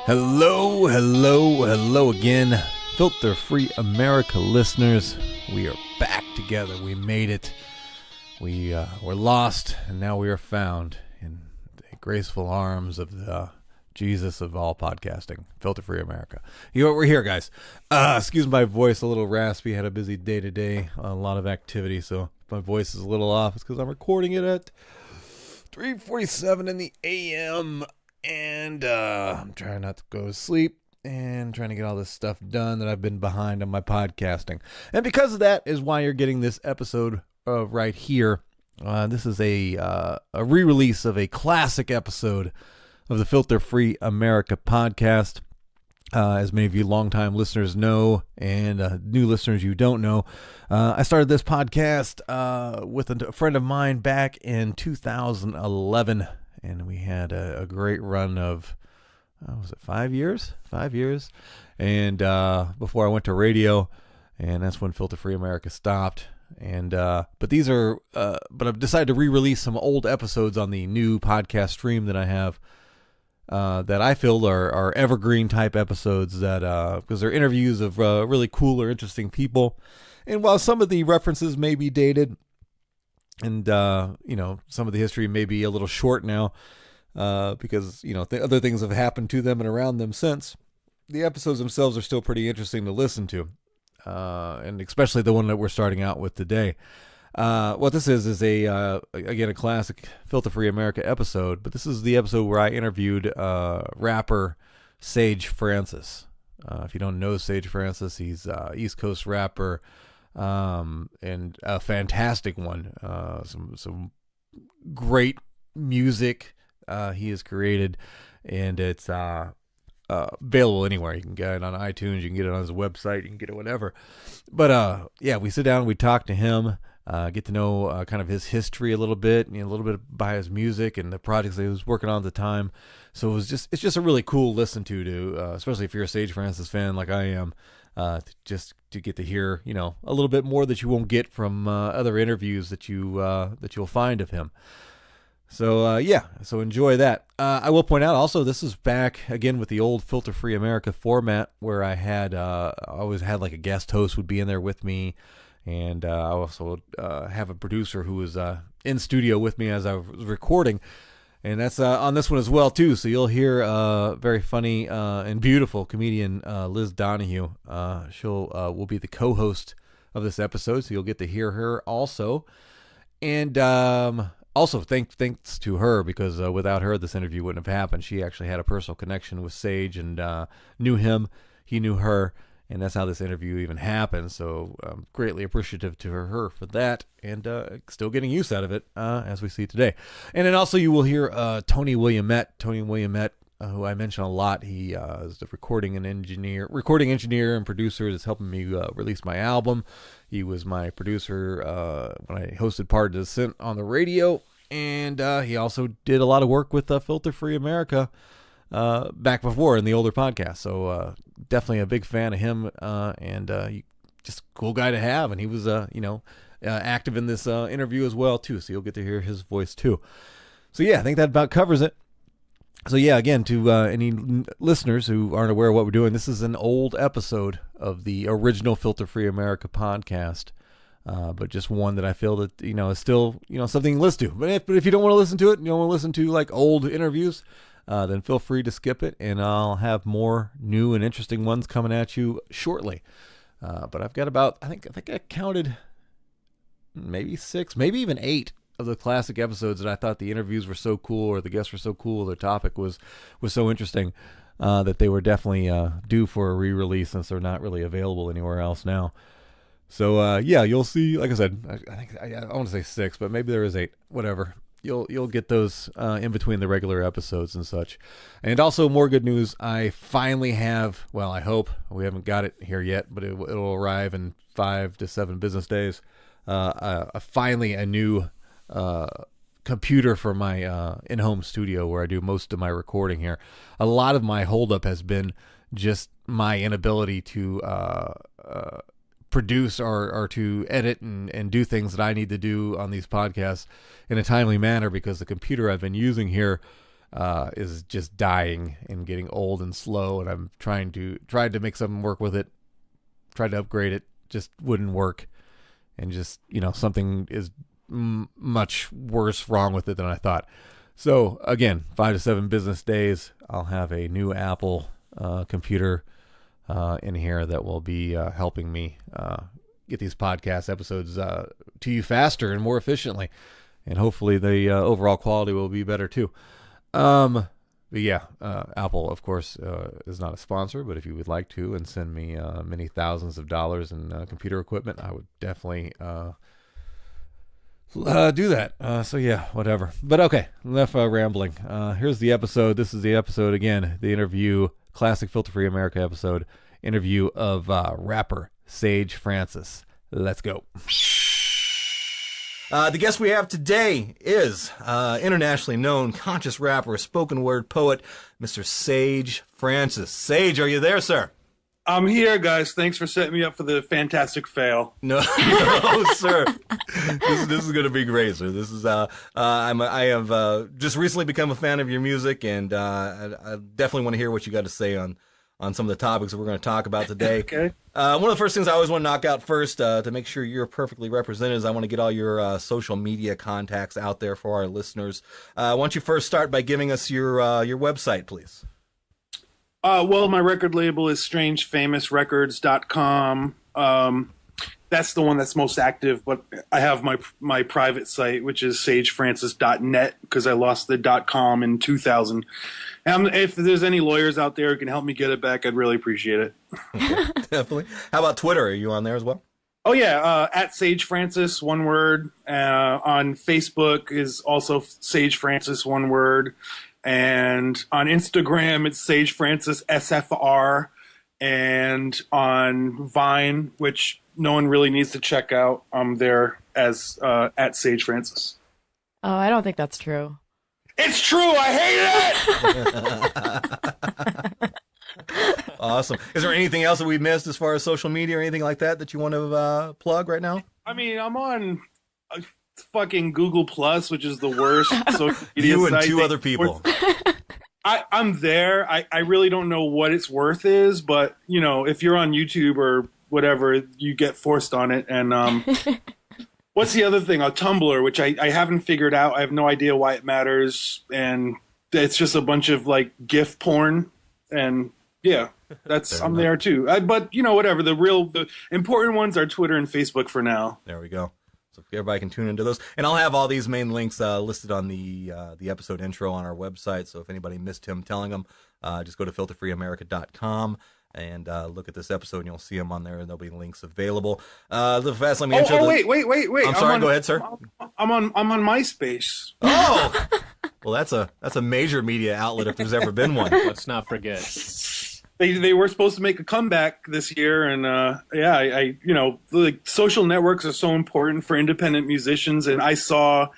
Hello, hello, hello again, Filter Free America listeners. We are back together. We made it. We were lost, and now we are found in the graceful arms of the Jesus of all podcasting, Filter Free America. We're here, guys. Excuse my voice, a little raspy. Had a busy day today, a lot of activity, so if my voice is a little off. It's because I'm recording it at 3:47 in the a.m., and I'm trying not to go to sleep and trying to get all this stuff done that I've been behind on my podcasting. And because of that is why you're getting this episode right here. This is a re-release of a classic episode of the Filter Free America podcast. As many of you longtime listeners know, and new listeners you don't know, I started this podcast with a friend of mine back in 2011. And we had a great run of, was it 5 years? 5 years. And before I went to radio, and that's when Filter Free America stopped. And but I've decided to re-release some old episodes on the new podcast stream that I have that I feel are evergreen type episodes that because they're interviews of really cool or interesting people. And while some of the references may be dated, and, some of the history may be a little short now because, other things have happened to them and around them since. The episodes themselves are still pretty interesting to listen to, and especially the one that we're starting out with today. What this is again, a classic Filter Free America episode, but this is the episode where I interviewed rapper Sage Francis. If you don't know Sage Francis, he's East Coast rapper. And a fantastic one. Some great music he has created, and it's available anywhere. You can get it on iTunes, you can get it on his website, you can get it whatever. But we sit down, we talk to him, get to know kind of his history a little bit, a little bit by his music and the projects that he was working on at the time. So it's just a really cool listen to especially if you're a Sage Francis fan like I am. Just to get to hear, a little bit more that you won't get from other interviews that you'll find of him. So so enjoy that. I will point out also, this is back again with the old Filter Free America format where I always had like a guest host would be in there with me, and I also have a producer who was in studio with me as I was recording. And that's on this one as well, too. So you'll hear very funny and beautiful comedian Liz Donahue. Will be the co-host of this episode, so you'll get to hear her also. And also thanks to her, because without her, this interview wouldn't have happened. She actually had a personal connection with Sage and knew him. He knew her. And that's how this interview even happened. So I'm greatly appreciative to her for that, and still getting use out of it as we see today. And then also you will hear Tony Williamette. Tony Williamette, who I mention a lot. He is the recording engineer and producer that's helping me release my album. He was my producer when I hosted Part of Descent on the radio, and he also did a lot of work with Filter Free America back before in the older podcast. So definitely a big fan of him, and just a cool guy to have. And he was active in this interview as well too, so you'll get to hear his voice too. So I think that about covers it. So again, to any listeners who aren't aware of what we're doing, this is an old episode of the original Filter Free America podcast, but just one that I feel that is still something to listen to. But if you don't want to listen to it, you don't want to listen to like old interviews, then feel free to skip it, and I'll have more new and interesting ones coming at you shortly. But I've got about, I think I counted maybe 6, maybe even 8 of the classic episodes that I thought the interviews were so cool, or the guests were so cool, the topic was so interesting, that they were definitely due for a re-release, since they're not really available anywhere else now. So you'll see. Like I said, I think I want to say 6, but maybe there is 8. Whatever. You'll get those in between the regular episodes and such. And also more good news. I finally have, well, I hope, we haven't got it here yet, but it'll arrive in 5 to 7 business days. Finally a new computer for my in-home studio where I do most of my recording here. A lot of my holdup has been just my inability to produce or to edit and do things that I need to do on these podcasts in a timely manner, because the computer I've been using here is just dying and getting old and slow, and I'm tried to make something work with it, tried to upgrade it, just wouldn't work, and just something is much worse wrong with it than I thought. So again, 5 to 7 business days, I'll have a new Apple computer in here that will be helping me get these podcast episodes to you faster and more efficiently, and hopefully the overall quality will be better too. But yeah, Apple, of course, is not a sponsor, but if you would like to and send me many thousands of dollars in computer equipment, I would definitely do that. So yeah, whatever. But okay, enough rambling. Here's the episode. This is the episode again, the interview, classic Filter Free America episode, interview of rapper Sage Francis. Let's go. The guest we have today is internationally known conscious rapper, spoken word poet, Mr. Sage Francis. Sage, are you there, sir? I'm here, guys. Thanks for setting me up for the fantastic fail. No, sir. This is going to be great, sir. This is I have just recently become a fan of your music, and I definitely want to hear what you got to say on some of the topics that we're going to talk about today. Okay. One of the first things I always want to knock out first, to make sure you're perfectly represented, is I want to get all your social media contacts out there for our listeners. Why don't you first start by giving us your website, please? Well, my record label is strangefamousrecords.com. That's the one that's most active, but I have my private site, which is sagefrancis.net, because I lost the .com in 2000. And if there's any lawyers out there who can help me get it back, I'd really appreciate it. Definitely. How about Twitter? Are you on there as well? Oh, yeah, at Sage Francis, one word. On Facebook is also Sage Francis, one word. And on Instagram, it's Sage Francis SFR. And on Vine, which no one really needs to check out, I'm there as at Sage Francis. Oh, I don't think that's true. It's true. I hate it. Awesome. Is there anything else that we missed as far as social media or anything like that you want to plug right now? I mean, I'm on fucking Google Plus, which is the worst social media you and site. two other people. I'm there. I really don't know what its worth is, but if you're on YouTube or whatever, you get forced on it. And what's the other thing? Tumblr, which I haven't figured out. I have no idea why it matters, and it's just a bunch of like GIF porn. And yeah, I'm there too. But whatever. The important ones are Twitter and Facebook for now. There we go. So everybody can tune into those, and I'll have all these main links listed on the episode intro on our website. So if anybody missed him telling them, just go to filterfreeamerica.com and look at this episode, and you'll see them on there, and there'll be links available. Wait. I'm sorry. Go ahead, sir. I'm on MySpace. Oh, well, that's a major media outlet if there's ever been one. Let's not forget. They were supposed to make a comeback this year, and the social networks are so important for independent musicians, and I saw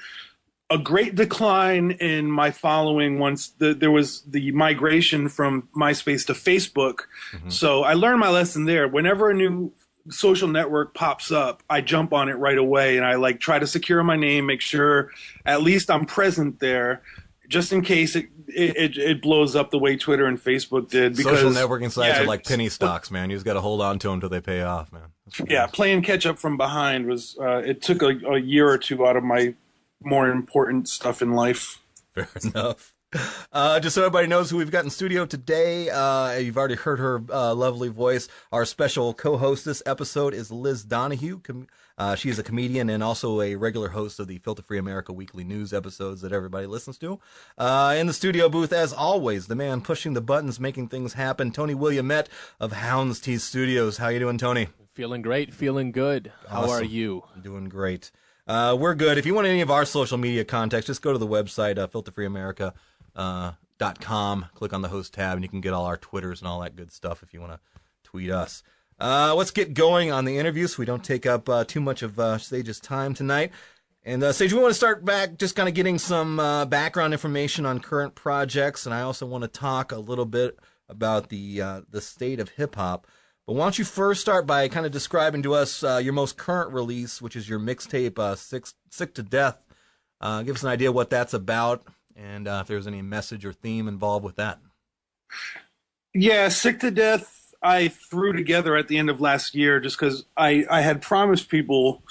a great decline in my following once there was the migration from MySpace to Facebook. Mm-hmm. So I learned my lesson there. Whenever a new social network pops up, I jump on it right away, and I try to secure my name, make sure at least I'm present there, just in case it blows up the way Twitter and Facebook did. Because social networking sites are like penny stocks, man. You just got to hold on to them until they pay off, man. Yeah, playing catch up from behind was it took a year or two out of my more important stuff in life. Fair enough. Just so everybody knows who we've got in studio today, you've already heard her lovely voice. Our special co-host this episode is Liz Donahue. She is a comedian and also a regular host of the Filter Free America weekly news episodes that everybody listens to. In the studio booth, as always, the man pushing the buttons, making things happen, Tony Williamette of Hound's Teeth Studios. How you doing, Tony? Feeling great, feeling good. How are you? Doing great. We're good. If you want any of our social media contacts, just go to the website, filterfreeamerica.com. Click on the host tab, and you can get all our Twitters and all that good stuff if you want to tweet us. Let's get going on the interview so we don't take up too much of Sage's time tonight. And Sage, we want to start back just kind of getting some background information on current projects, and I also want to talk a little bit about the state of hip-hop. But why don't you first start by kind of describing to us your most current release, which is your mixtape, Sick to Death. Give us an idea what that's about, and if there's any message or theme involved with that. Yeah, Sick to Death I threw together at the end of last year just because I had promised people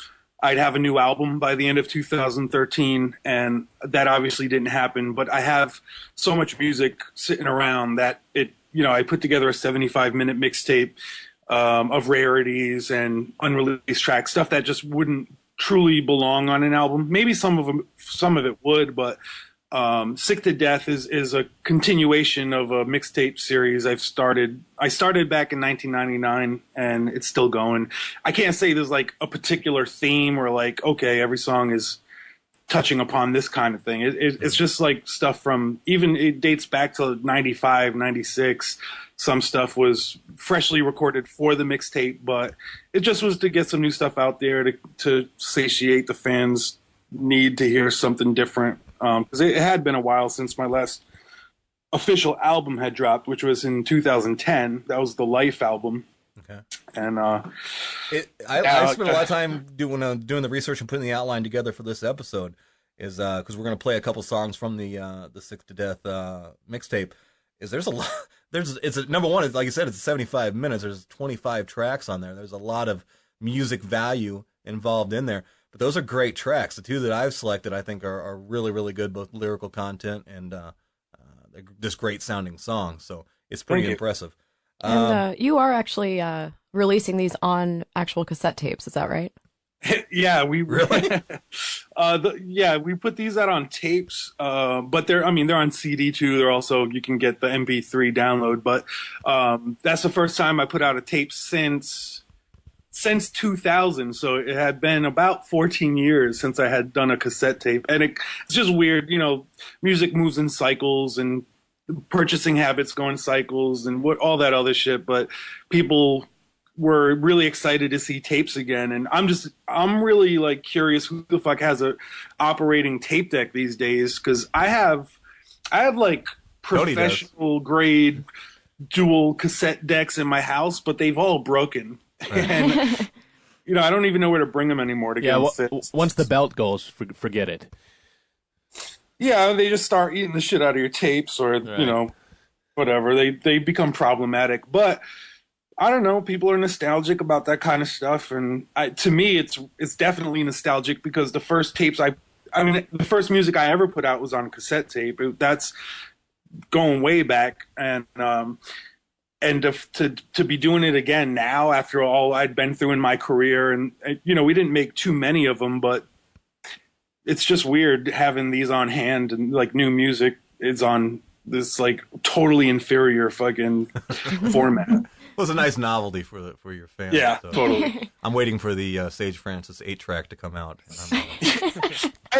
I'd have a new album by the end of 2013, and that obviously didn't happen. But I have so much music sitting around that I put together a 75-minute mixtape of rarities and unreleased tracks, stuff that just wouldn't truly belong on an album. Maybe some of it would, but Sick to Death is a continuation of a mixtape series I started back in 1999, and it's still going. I can't say there's like a particular theme or like, okay, every song is touching upon this kind of thing. It's just like stuff from, even it dates back to 95, 96. Some stuff was freshly recorded for the mixtape, but it just was to get some new stuff out there to satiate the fans' need to hear something different. Because it had been a while since my last official album had dropped, which was in 2010. That was the Life album. Okay. And I spent a lot of time doing the research and putting the outline together for this episode, is because we're going to play a couple songs from the Sick to Death mixtape. There's a lot. Number one, like you said, it's 75 minutes. There's 25 tracks on there. There's a lot of music value involved in there. But those are great tracks. The two that I've selected, I think, are really, really good, both lyrical content and they're just great sounding songs. So it's pretty impressive. And you are actually releasing these on actual cassette tapes, is that right? Yeah, we really. We put these out on tapes, but they're on CD too. They're also, you can get the MP3 download. But that's the first time I put out a tape since 2000, so it had been about 14 years since I had done a cassette tape. And it's just weird, music moves in cycles and purchasing habits go in cycles and all that other shit, but people were really excited to see tapes again, and I'm really like curious who the fuck has a operating tape deck these days, because I have like professional grade dual cassette decks in my house, but they've all broken. And I don't even know where to bring them anymore to get them fixed. Once the belt goes, forget it. Yeah, they just start eating the shit out of your tapes, or right. Whatever. They become problematic. But I don't know. People are nostalgic about that kind of stuff, and to me, it's definitely nostalgic, because the first tapes the first music I ever put out was on cassette tape. That's going way back, and to be doing it again now after all I'd been through in my career, and we didn't make too many of them, but it's just weird having these on hand, and like new music is on this like totally inferior fucking format. It was a nice novelty for your fans. Yeah, so. Totally. I'm waiting for the Sage Francis 8-track to come out. And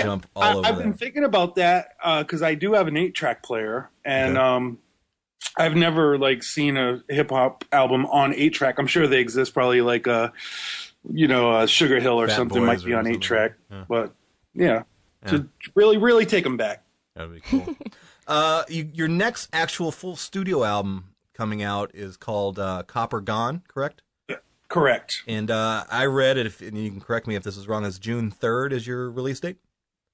jump all over I've been thinking about that because I do have an 8-track player, and I've never like seen a hip hop album on 8-track. I'm sure they exist, probably like a Sugar Hill or Fat something Boys might be on 8-track. Yeah. But to really, really take them back. That'd be cool. Your next actual full studio album coming out is called Copper Gone, correct? Correct. And I read it, and you can correct me if this is wrong, is June 3rd is your release date?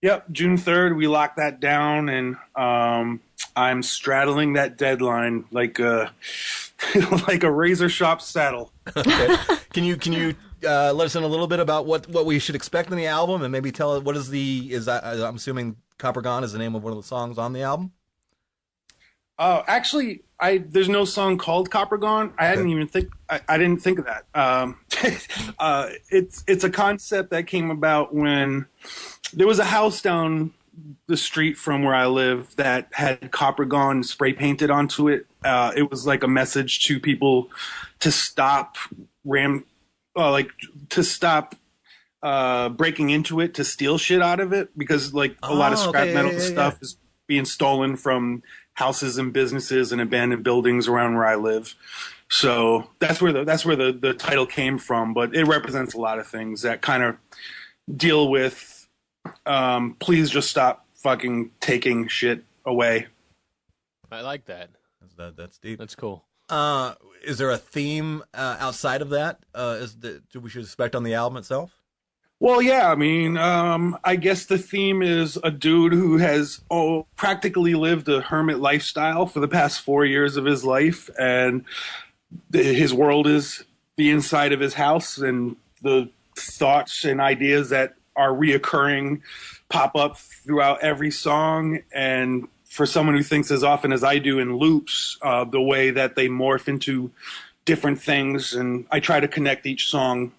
Yep, June 3rd, we locked that down, and I'm straddling that deadline like a razor sharp saddle. Okay. Can you let us in a little bit about what we should expect in the album, and maybe tell us what I'm assuming Copper Gone is the name of one of the songs on the album? Actually, there's no song called Copper Gone. I didn't think of that. It's a concept that came about when there was a house down the street from where I live that had Copper Gone spray painted onto it. It was like a message to people to stop breaking into it to steal shit out of it, because like a lot of scrap metal stuff is being stolen from houses and businesses and abandoned buildings around where I live. So that's where the title came from, but it represents a lot of things that kind of deal with please just stop fucking taking shit away. I like that. That's deep. That's cool. Is there a theme outside of that? We should expect on the album itself? Well, yeah, I mean, I guess the theme is a dude who has practically lived a hermit lifestyle for the past 4 years of his life, and his world is the inside of his house, and the thoughts and ideas that are reoccurring pop up throughout every song. And for someone who thinks as often as I do in loops, the way that they morph into different things, and I try to connect each song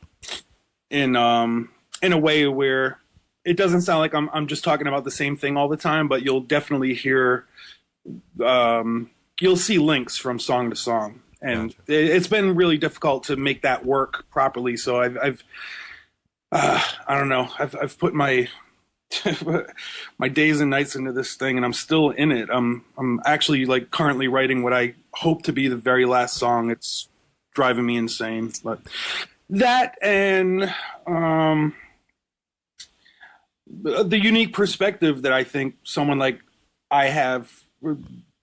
in a way where it doesn't sound like I'm just talking about the same thing all the time, but you'll definitely hear, you'll see links from song to song. And Gotcha. it's been really difficult to make that work properly. So I've I don't know, I've put my my days and nights into this thing, and I'm still in it. I'm actually like currently writing what I hope to be the very last song. It's driving me insane, but that and the unique perspective that I think someone like I have,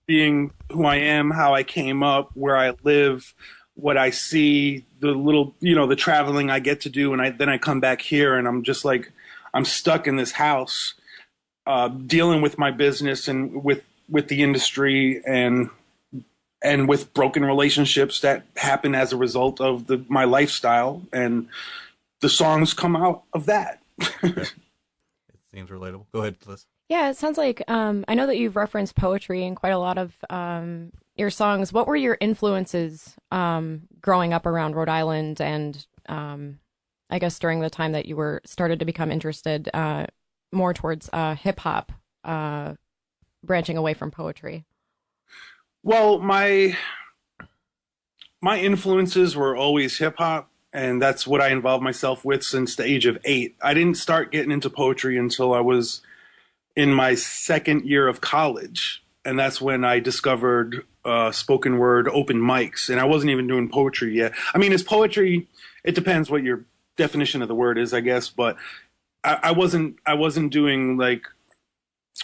being who I am, how I came up, where I live, what I see, the little, the traveling I get to do, and then I come back here, and I'm just like, I'm stuck in this house, dealing with my business and with the industry and with broken relationships that happen as a result of my lifestyle, and the songs come out of that. It seems relatable. Go ahead, Liz. Yeah, it sounds like I know that you've referenced poetry in quite a lot of your songs. What were your influences growing up around Rhode Island, and I guess during the time that you were started to become interested more towards hip hop, branching away from poetry? Well, my influences were always hip hop, and that's what I involved myself with since the age of 8. I didn't start getting into poetry until I was in my second year of college, and that's when I discovered spoken word open mics, and I wasn't even doing poetry yet. I mean, it's poetry. It depends what your definition of the word is, I guess, but I wasn't doing like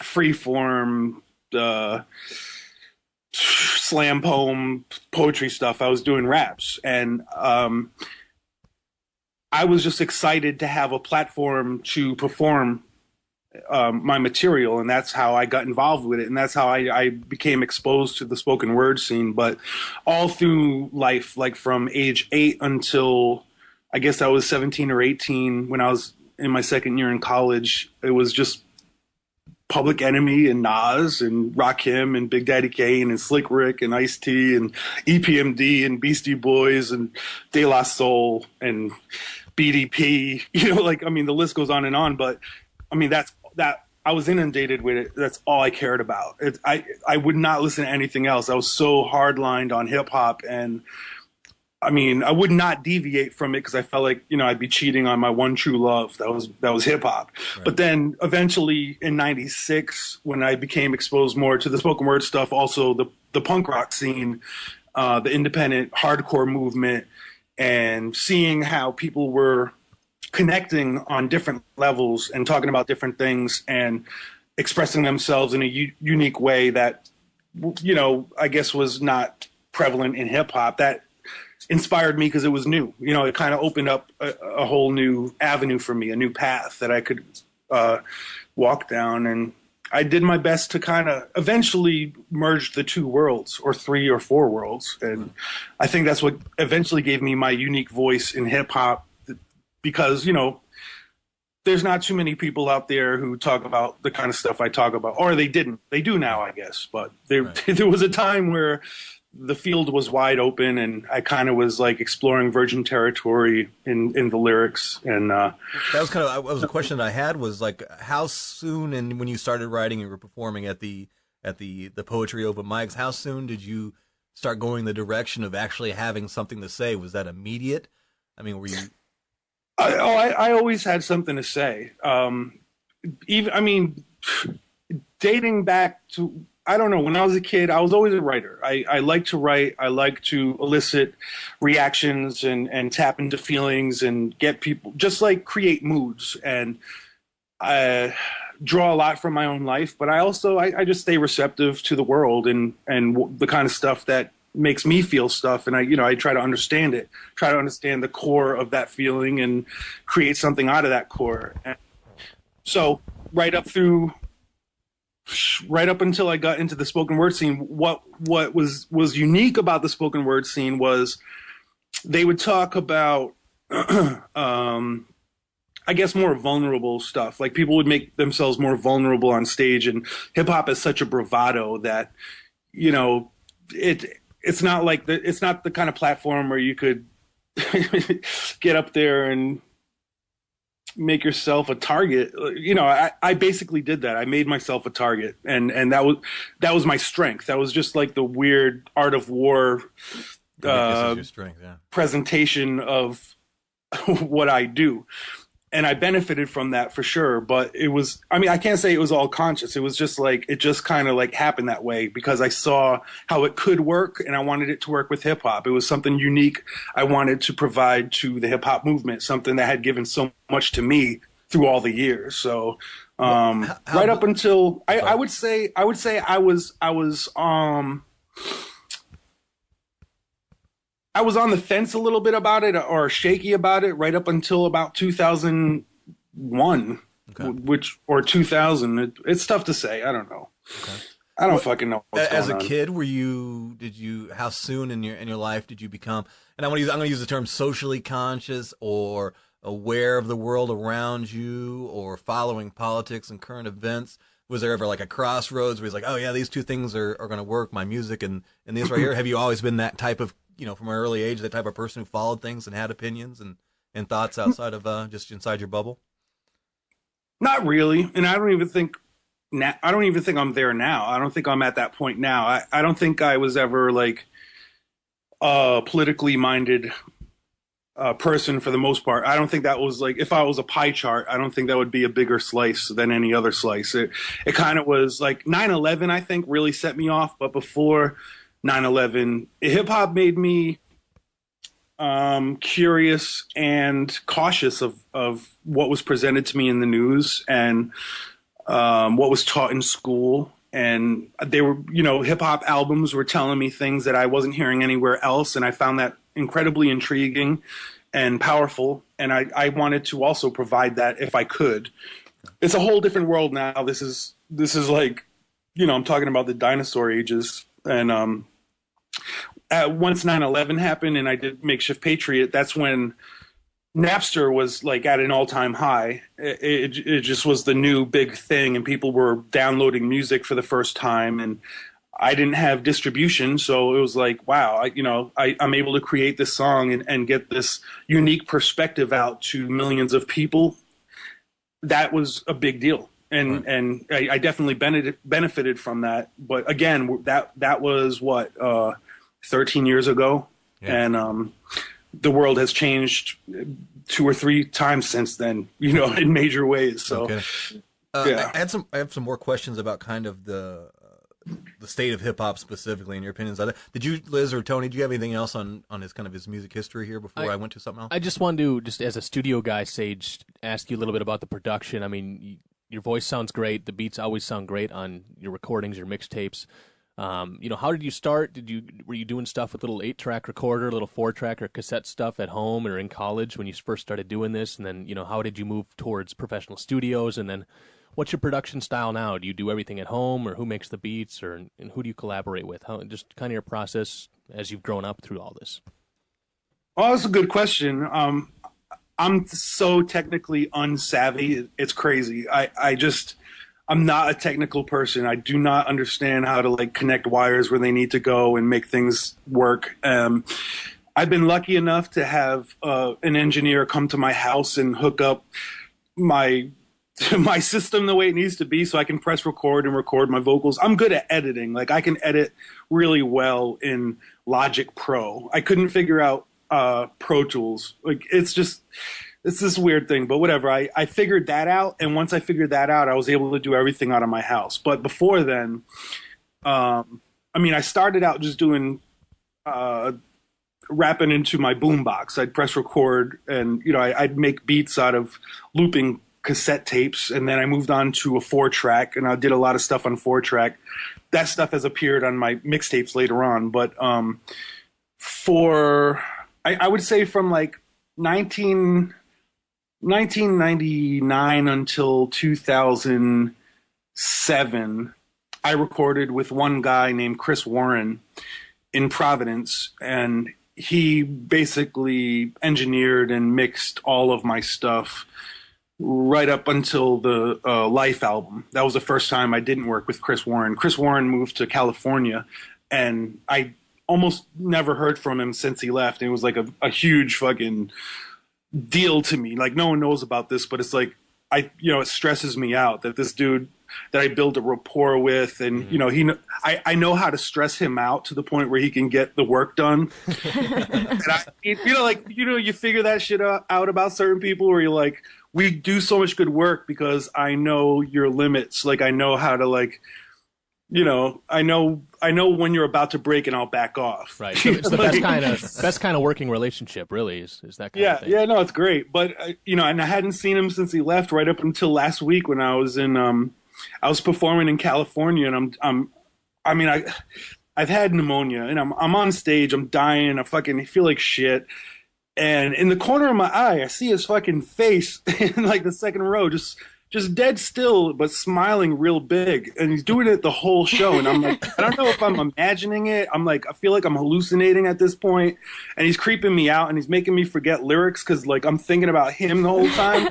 free form slam poem poetry stuff. I was doing raps, and I was just excited to have a platform to perform my material, and that's how I got involved with it, and that's how I became exposed to the spoken word scene. But all through life, like from age 8 until I guess I was 17 or 18, when I was in my second year in college, it was just Public Enemy and Nas and Rakim and Big Daddy Kane and Slick Rick and Ice-T and EPMD and Beastie Boys and De La Soul and BDP. I mean, the list goes on and on, but I mean, that I was inundated with it. That's all I cared about. I would not listen to anything else. I was so hard-lined on hip hop, and I mean, I would not deviate from it because I felt like, I'd be cheating on my one true love. That was hip hop. Right. But then eventually in '96, when I became exposed more to the spoken word stuff, also the punk rock scene, the independent hardcore movement, and seeing how people were connecting on different levels and talking about different things and expressing themselves in a unique way that, I guess was not prevalent in hip hop, that inspired me because it was new. It kind of opened up a whole new avenue for me, a new path that I could walk down. And I did my best to kind of eventually merge the two worlds, or 3 or 4 worlds. And I think that's what eventually gave me my unique voice in hip hop, because, there's not too many people out there who talk about the kind of stuff I talk about, or they didn't. They do now, I guess. But there was a time where the field was wide open, and I kind of was like exploring virgin territory in the lyrics. And that was a question that I had, was like, how soon, and when you started writing and were performing at the poetry open mics, how soon did you start going the direction of actually having something to say? Was that immediate? I mean, were you? I always had something to say. Dating back to, I don't know, when I was a kid, I was always a writer. I like to write. I like to elicit reactions and tap into feelings and get people, just like create moods, and draw a lot from my own life. But I also, I just stay receptive to the world and the kind of stuff that makes me feel stuff, and I try to understand it, try to understand the core of that feeling, and create something out of that core. And so right up until I got into the spoken word scene, what was unique about the spoken word scene was they would talk about I guess more vulnerable stuff. Like people would make themselves more vulnerable on stage, and hip hop is such a bravado that, it's not like it's not the kind of platform where you could get up there and make yourself a target. I basically did that. I made myself a target, and that was my strength. That was just like the weird Art of War your strength, yeah. presentation of what I do. And I benefited from that for sure, but I can't say it was all conscious. It was just like, it just kind of like happened that way because I saw how it could work and I wanted it to work with hip hop. It was something unique I wanted to provide to the hip hop movement, something that had given so much to me through all the years. So, right up until I would say I was on the fence a little bit about it, or shaky about it, right up until about 2001, or 2000. It's tough to say. I don't know. Okay. I don't fucking know what's going on. As a kid, how soon in your life did you become, and I'm going to use the term socially conscious or aware of the world around you or following politics and current events? Was there ever like a crossroads where he's like, oh yeah, these two things are going to work, my music and this right here? Have you always been that type of, from an early age, that type of person who followed things and had opinions and thoughts outside of just inside your bubble? Not really. And I don't even think I'm there now. I don't think I'm at that point now. I don't think I was ever like a politically minded person for the most part. I don't think that was like, if I was a pie chart, I don't think that would be a bigger slice than any other slice. It kind of was like 9/11, I think, really set me off. But before 9/11, hip hop made me curious and cautious of what was presented to me in the news and what was taught in school. And they were, hip hop albums were telling me things that I wasn't hearing anywhere else. And I found that incredibly intriguing and powerful. And I wanted to also provide that if I could. It's a whole different world now. This is like, I'm talking about the dinosaur ages. And once 9/11 happened and I did Makeshift Patriot, that's when Napster was like at an all-time high. It just was the new big thing, and people were downloading music for the first time, and I didn't have distribution, so it was like, wow, I'm able to create this song and get this unique perspective out to millions of people. That was a big deal, and I definitely benefited from that. But again, that was what 13 years ago, and the world has changed 2 or 3 times since then, in major ways. So, I have some more questions about kind of the state of hip hop specifically, and your opinions on it. Did you, Liz or Tony, do you have anything else on his music history here before I went to something else? I just wanted to, just as a studio guy, Sage, ask you a little bit about the production. I mean, your voice sounds great. The beats always sound great on your recordings, your mixtapes. How did you start? Were you doing stuff with a little 8-track recorder, a little 4-track or cassette stuff at home or in college when you first started doing this? And then, how did you move towards professional studios? And then what's your production style now? Do you do everything at home, or who makes the beats, and who do you collaborate with? How, just kind of your process as you've grown up through all this. Oh, that's a good question. I'm so technically unsavvy. It's crazy. I'm not a technical person. I do not understand how to like connect wires where they need to go and make things work. I've been lucky enough to have an engineer come to my house and hook up my system the way it needs to be so I can press record and record my vocals. I'm good at editing. Like I can edit really well in Logic Pro. I couldn't figure out Pro Tools. Like it's this weird thing, but whatever. I figured that out, and once I figured that out, I was able to do everything out of my house. But before then, I started out just doing rapping into my boombox. I'd press record, and I'd make beats out of looping cassette tapes, and then I moved on to a 4-track, and I did a lot of stuff on 4-track. that stuff has appeared on my mixtapes later on. But I would say from like 1999 until 2007, I recorded with one guy named Chris Warren in Providence, and he basically engineered and mixed all of my stuff right up until the Life album. That was the first time I didn't work with Chris Warren. Chris Warren moved to California, and I almost never heard from him since he left. It was like a huge fucking deal to me. Like, no one knows about this, but it's like, it stresses me out that this dude that I build a rapport with, and I know how to stress him out to the point where he can get the work done. And you figure that shit out about certain people, where you're like, we do so much good work because I know your limits. Like, I know how to, like, I know when you're about to break, and I'll back off. Right. So it's the best kind of working relationship, really, is that kind of thing. Yeah, no, it's great. But and I hadn't seen him since he left, right up until last week when I was I was performing in California, and I've had pneumonia, and I'm on stage, I'm dying, I fucking feel like shit. And in the corner of my eye, I see his fucking face in like the second row, just dead still, but smiling real big. And he's doing it the whole show. And I'm like, I don't know if I'm imagining it. I'm like, I feel like I'm hallucinating at this point. And he's creeping me out, and he's making me forget lyrics because, like, I'm thinking about him the whole time.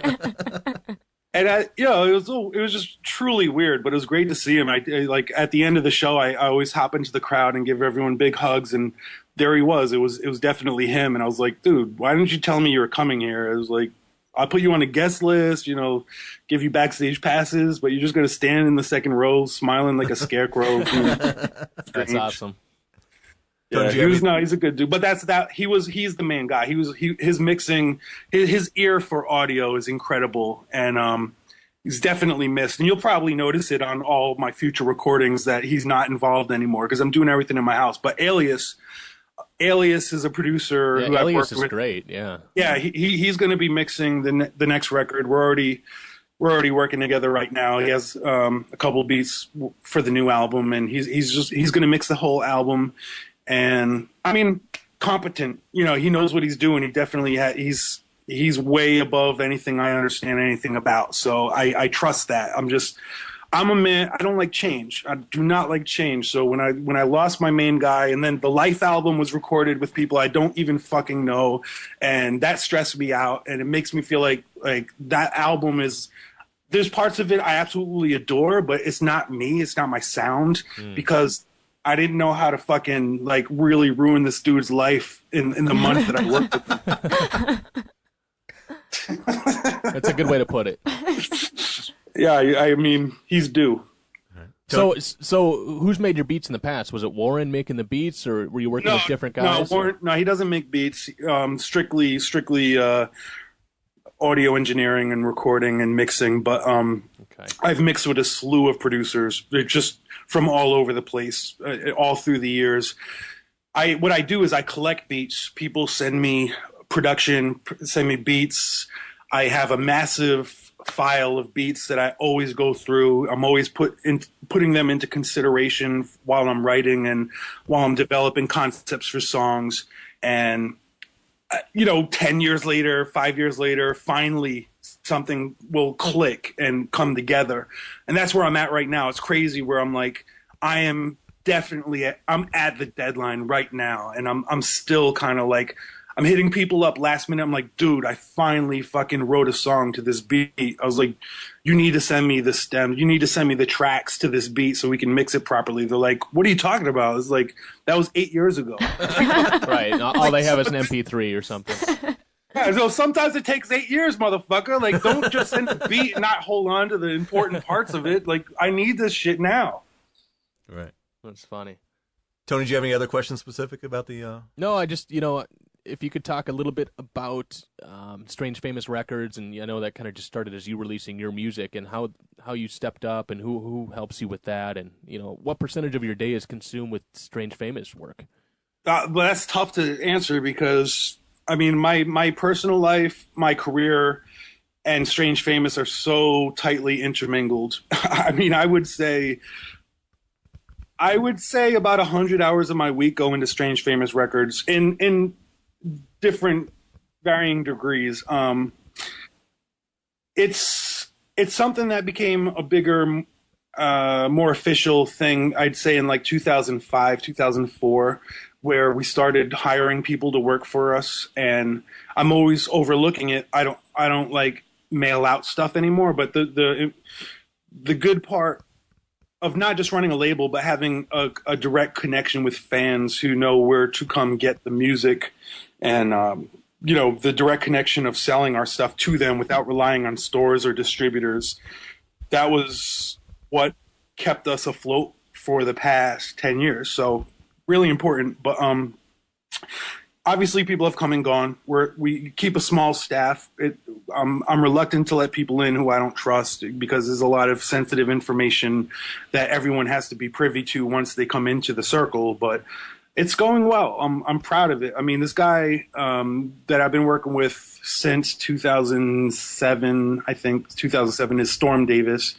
And it was just truly weird, but it was great to see him. I like, at the end of the show, I always hop into the crowd and give everyone big hugs, and there he was. It was definitely him. And I was like, dude, why didn't you tell me you were coming here? I was like, I'll put you on a guest list, give you backstage passes, but you're just going to stand in the second row smiling like a scarecrow. That's awesome. Yeah, he's a good dude, but he's the main guy. His mixing, his ear for audio is incredible, and he's definitely missed. And you'll probably notice it on all my future recordings that he's not involved anymore because I'm doing everything in my house. But Alias is a producer who I've worked with. Alias is great. Yeah. Yeah, he's going to be mixing the next record. We're already working together right now. He has a couple beats for the new album, and he's going to mix the whole album. And I mean, competent. He knows what he's doing. He definitely he's way above anything I understand anything about. So I trust that. I'm a man. I don't like change. I do not like change. So when I lost my main guy, and then the Life album was recorded with people I don't even fucking know, and that stressed me out, and it makes me feel like that album is. There's parts of it I absolutely adore, but it's not me. It's not my sound because I didn't know how to fucking like really ruin this dude's life in the month that I worked with him. That's a good way to put it. Yeah, I mean, he's due. So who's made your beats in the past? Was it Warren making the beats, or were you working with different guys? No, Warren. No, he doesn't make beats. Strictly audio engineering and recording and mixing. But I've mixed with a slew of producers. They're just from all over the place, all through the years. What I do is I collect beats. People send me production, send me beats. I have a massive file of beats that I always go through. I'm always putting them into consideration while I'm writing and while I'm developing concepts for songs. And 10 years later, 5 years later, finally something will click and come together. And that's where I'm at right now. It's crazy where I'm like, I'm at the deadline right now. And I'm still kind of like, I'm hitting people up last minute. I'm like, dude, I finally fucking wrote a song to this beat. I was like, you need to send me the stems. You need to send me the tracks to this beat so we can mix it properly. They're like, what are you talking about? It's like, that was 8 years ago. Right. All they have is an MP3 or something. Yeah, so sometimes it takes 8 years, motherfucker. Like, don't just send the beat and not hold on to the important parts of it. Like, I need this shit now. Right. That's funny. Tony, do you have any other questions specific about the... No, I just, if you could talk a little bit about Strange Famous Records, and I know that kind of just started as you releasing your music, and how you stepped up, and who helps you with that, and what percentage of your day is consumed with Strange Famous work? Well, that's tough to answer because I mean my personal life, my career, and Strange Famous are so tightly intermingled. I mean, I would say I would say about 100 hours of my week go into Strange Famous Records in different varying degrees. It's something that became a bigger, more official thing, I'd say in like 2005, 2004, where we started hiring people to work for us. And I'm always overlooking it. I don't like mail out stuff anymore, but the good part of not just running a label, but having a direct connection with fans who know where to come get the music, and the direct connection of selling our stuff to them without relying on stores or distributors. That was what kept us afloat for the past 10 years. So really important. But obviously people have come and gone. We keep a small staff. I'm reluctant to let people in who I don't trust, because there's a lot of sensitive information that everyone has to be privy to once they come into the circle. But it's going well. I'm proud of it. I mean, this guy that I've been working with since 2007, I think 2007, is Storm Davis.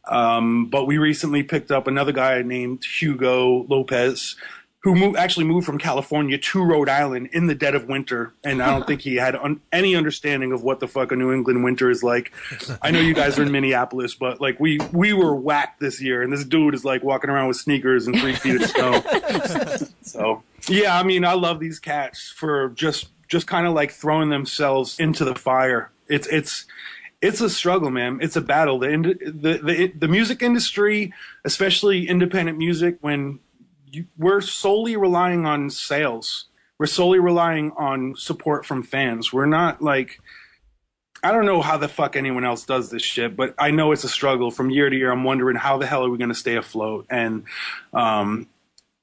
But we recently picked up another guy named Hugo Lopez, who actually moved from California to Rhode Island in the dead of winter. And I don't think he had any understanding of what the fuck a New England winter is like. I know you guys are in Minneapolis, but like we were whacked this year. And this dude is like walking around with sneakers and 3 feet of snow. So, yeah, I mean, I love these cats for just kind of like throwing themselves into the fire. It's a struggle, man. It's a battle. The music industry, especially independent music, when we're solely relying on sales. We're solely relying on support from fans. We're not like, I don't know how the fuck anyone else does this shit, but I know it's a struggle from year to year. I'm wondering how the hell are we going to stay afloat? And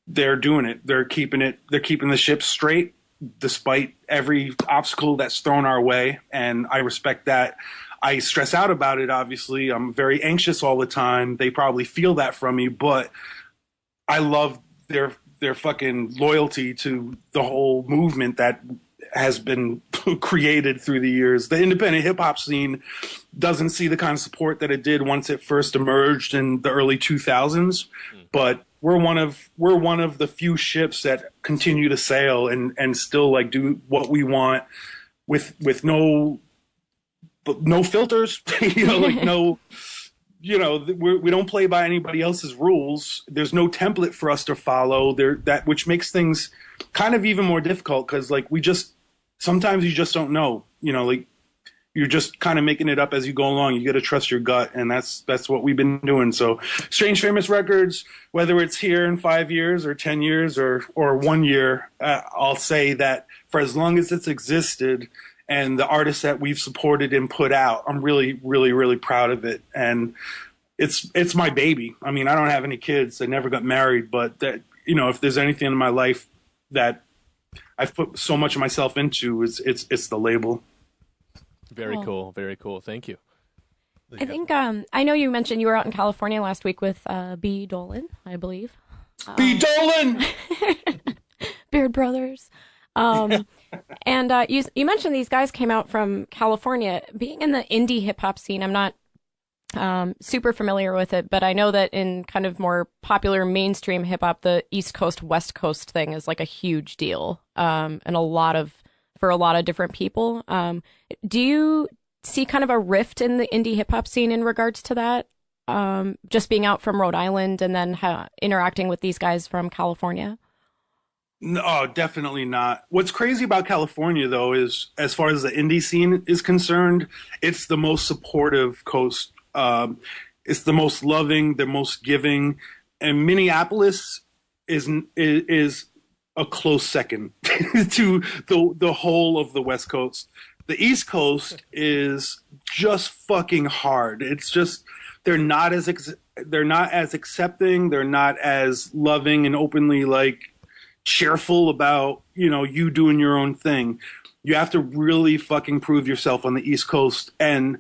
they're doing it. They're keeping the ship straight despite every obstacle that's thrown our way. And I respect that. I stress out about it, obviously. I'm very anxious all the time. They probably feel that from me, but I love their fucking loyalty to the whole movement that has been created through the years. The independent hip hop scene doesn't see the kind of support that it did once it first emerged in the early 2000s, but we're one of the few ships that continue to sail and still like do what we want with no filters, like no. We don't play by anybody else's rules. There's no template for us to follow there, which makes things kind of even more difficult. Cause like sometimes you just don't know, like you're just kind of making it up as you go along. You got to trust your gut. And that's what we've been doing. So Strange Famous Records, whether it's here in 5 years or 10 years or 1 year, I'll say that for as long as it's existed, and the artists that we've supported and put out, I'm really, really, really proud of it. And it's my baby. I mean, I don't have any kids. I never got married, but that, if there's anything in my life that I've put so much of myself into, it's the label. Very cool. Very cool. Thank you. I think I know you mentioned you were out in California last week with B. Dolan, I believe. B. Dolan! Beard Brothers. And you mentioned these guys came out from California. Being in the indie hip hop scene, I'm not super familiar with it, but I know that in kind of more popular mainstream hip hop, the East Coast West Coast thing is like a huge deal, and for a lot of different people. Do you see kind of a rift in the indie hip hop scene in regards to that? Just being out from Rhode Island and then interacting with these guys from California? No, definitely not. What's crazy about California, though, is as far as the indie scene is concerned, it's the most supportive coast. It's the most loving, the most giving, and Minneapolis is a close second to the whole of the West Coast. The East Coast is just fucking hard. It's just they're not as accepting. They're not as loving and openly like cheerful about, you doing your own thing. You have to really fucking prove yourself on the East Coast. And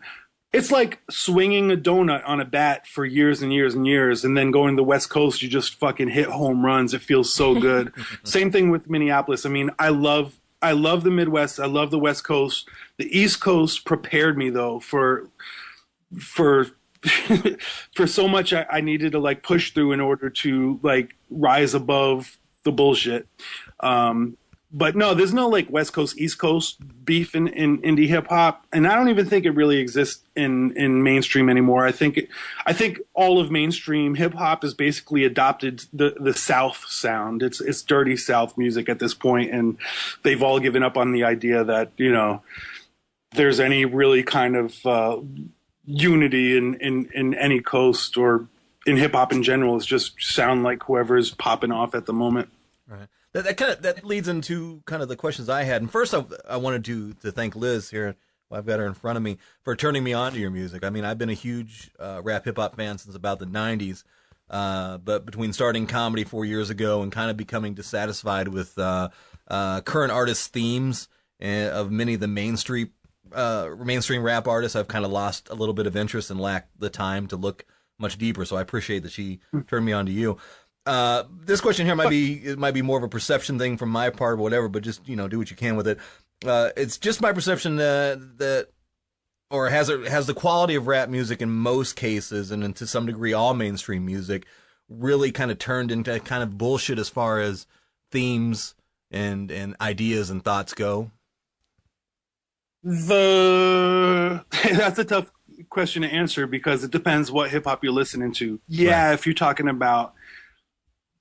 it's like swinging a donut on a bat for years and years and years. And then going to the West Coast, you just fucking hit home runs. It feels so good. Same thing with Minneapolis. I mean, I love the Midwest. I love the West Coast. The East Coast prepared me though for for so much I needed to like push through in order to like rise above the bullshit. But no, there's no like West Coast, East Coast beef in indie hip hop, and I don't even think it really exists in mainstream anymore. I think all of mainstream hip hop has basically adopted the South sound. It's dirty South music at this point, and they've all given up on the idea that there's any really kind of unity in any coast or in hip hop in general. It's just sound like whoever's popping off at the moment. Right. That leads into kind of the questions I had. And first, I wanted to thank Liz here. I've got her in front of me for turning me on to your music. I mean, I've been a huge rap hip hop fan since about the '90s. But between starting comedy 4 years ago and kind of becoming dissatisfied with current artists' themes of many of the mainstream rap artists, I've kind of lost a little bit of interest and lacked the time to look much deeper. So I appreciate that she turned me on to you. This question here might be more of a perception thing from my part or whatever, but just, do what you can with it. It's just my perception that has the quality of rap music in most cases, and to some degree all mainstream music, really kind of turned into kind of bullshit as far as themes and ideas and thoughts go. That's a tough question to answer because it depends what hip hop you're listening to. Yeah, right. If you're talking about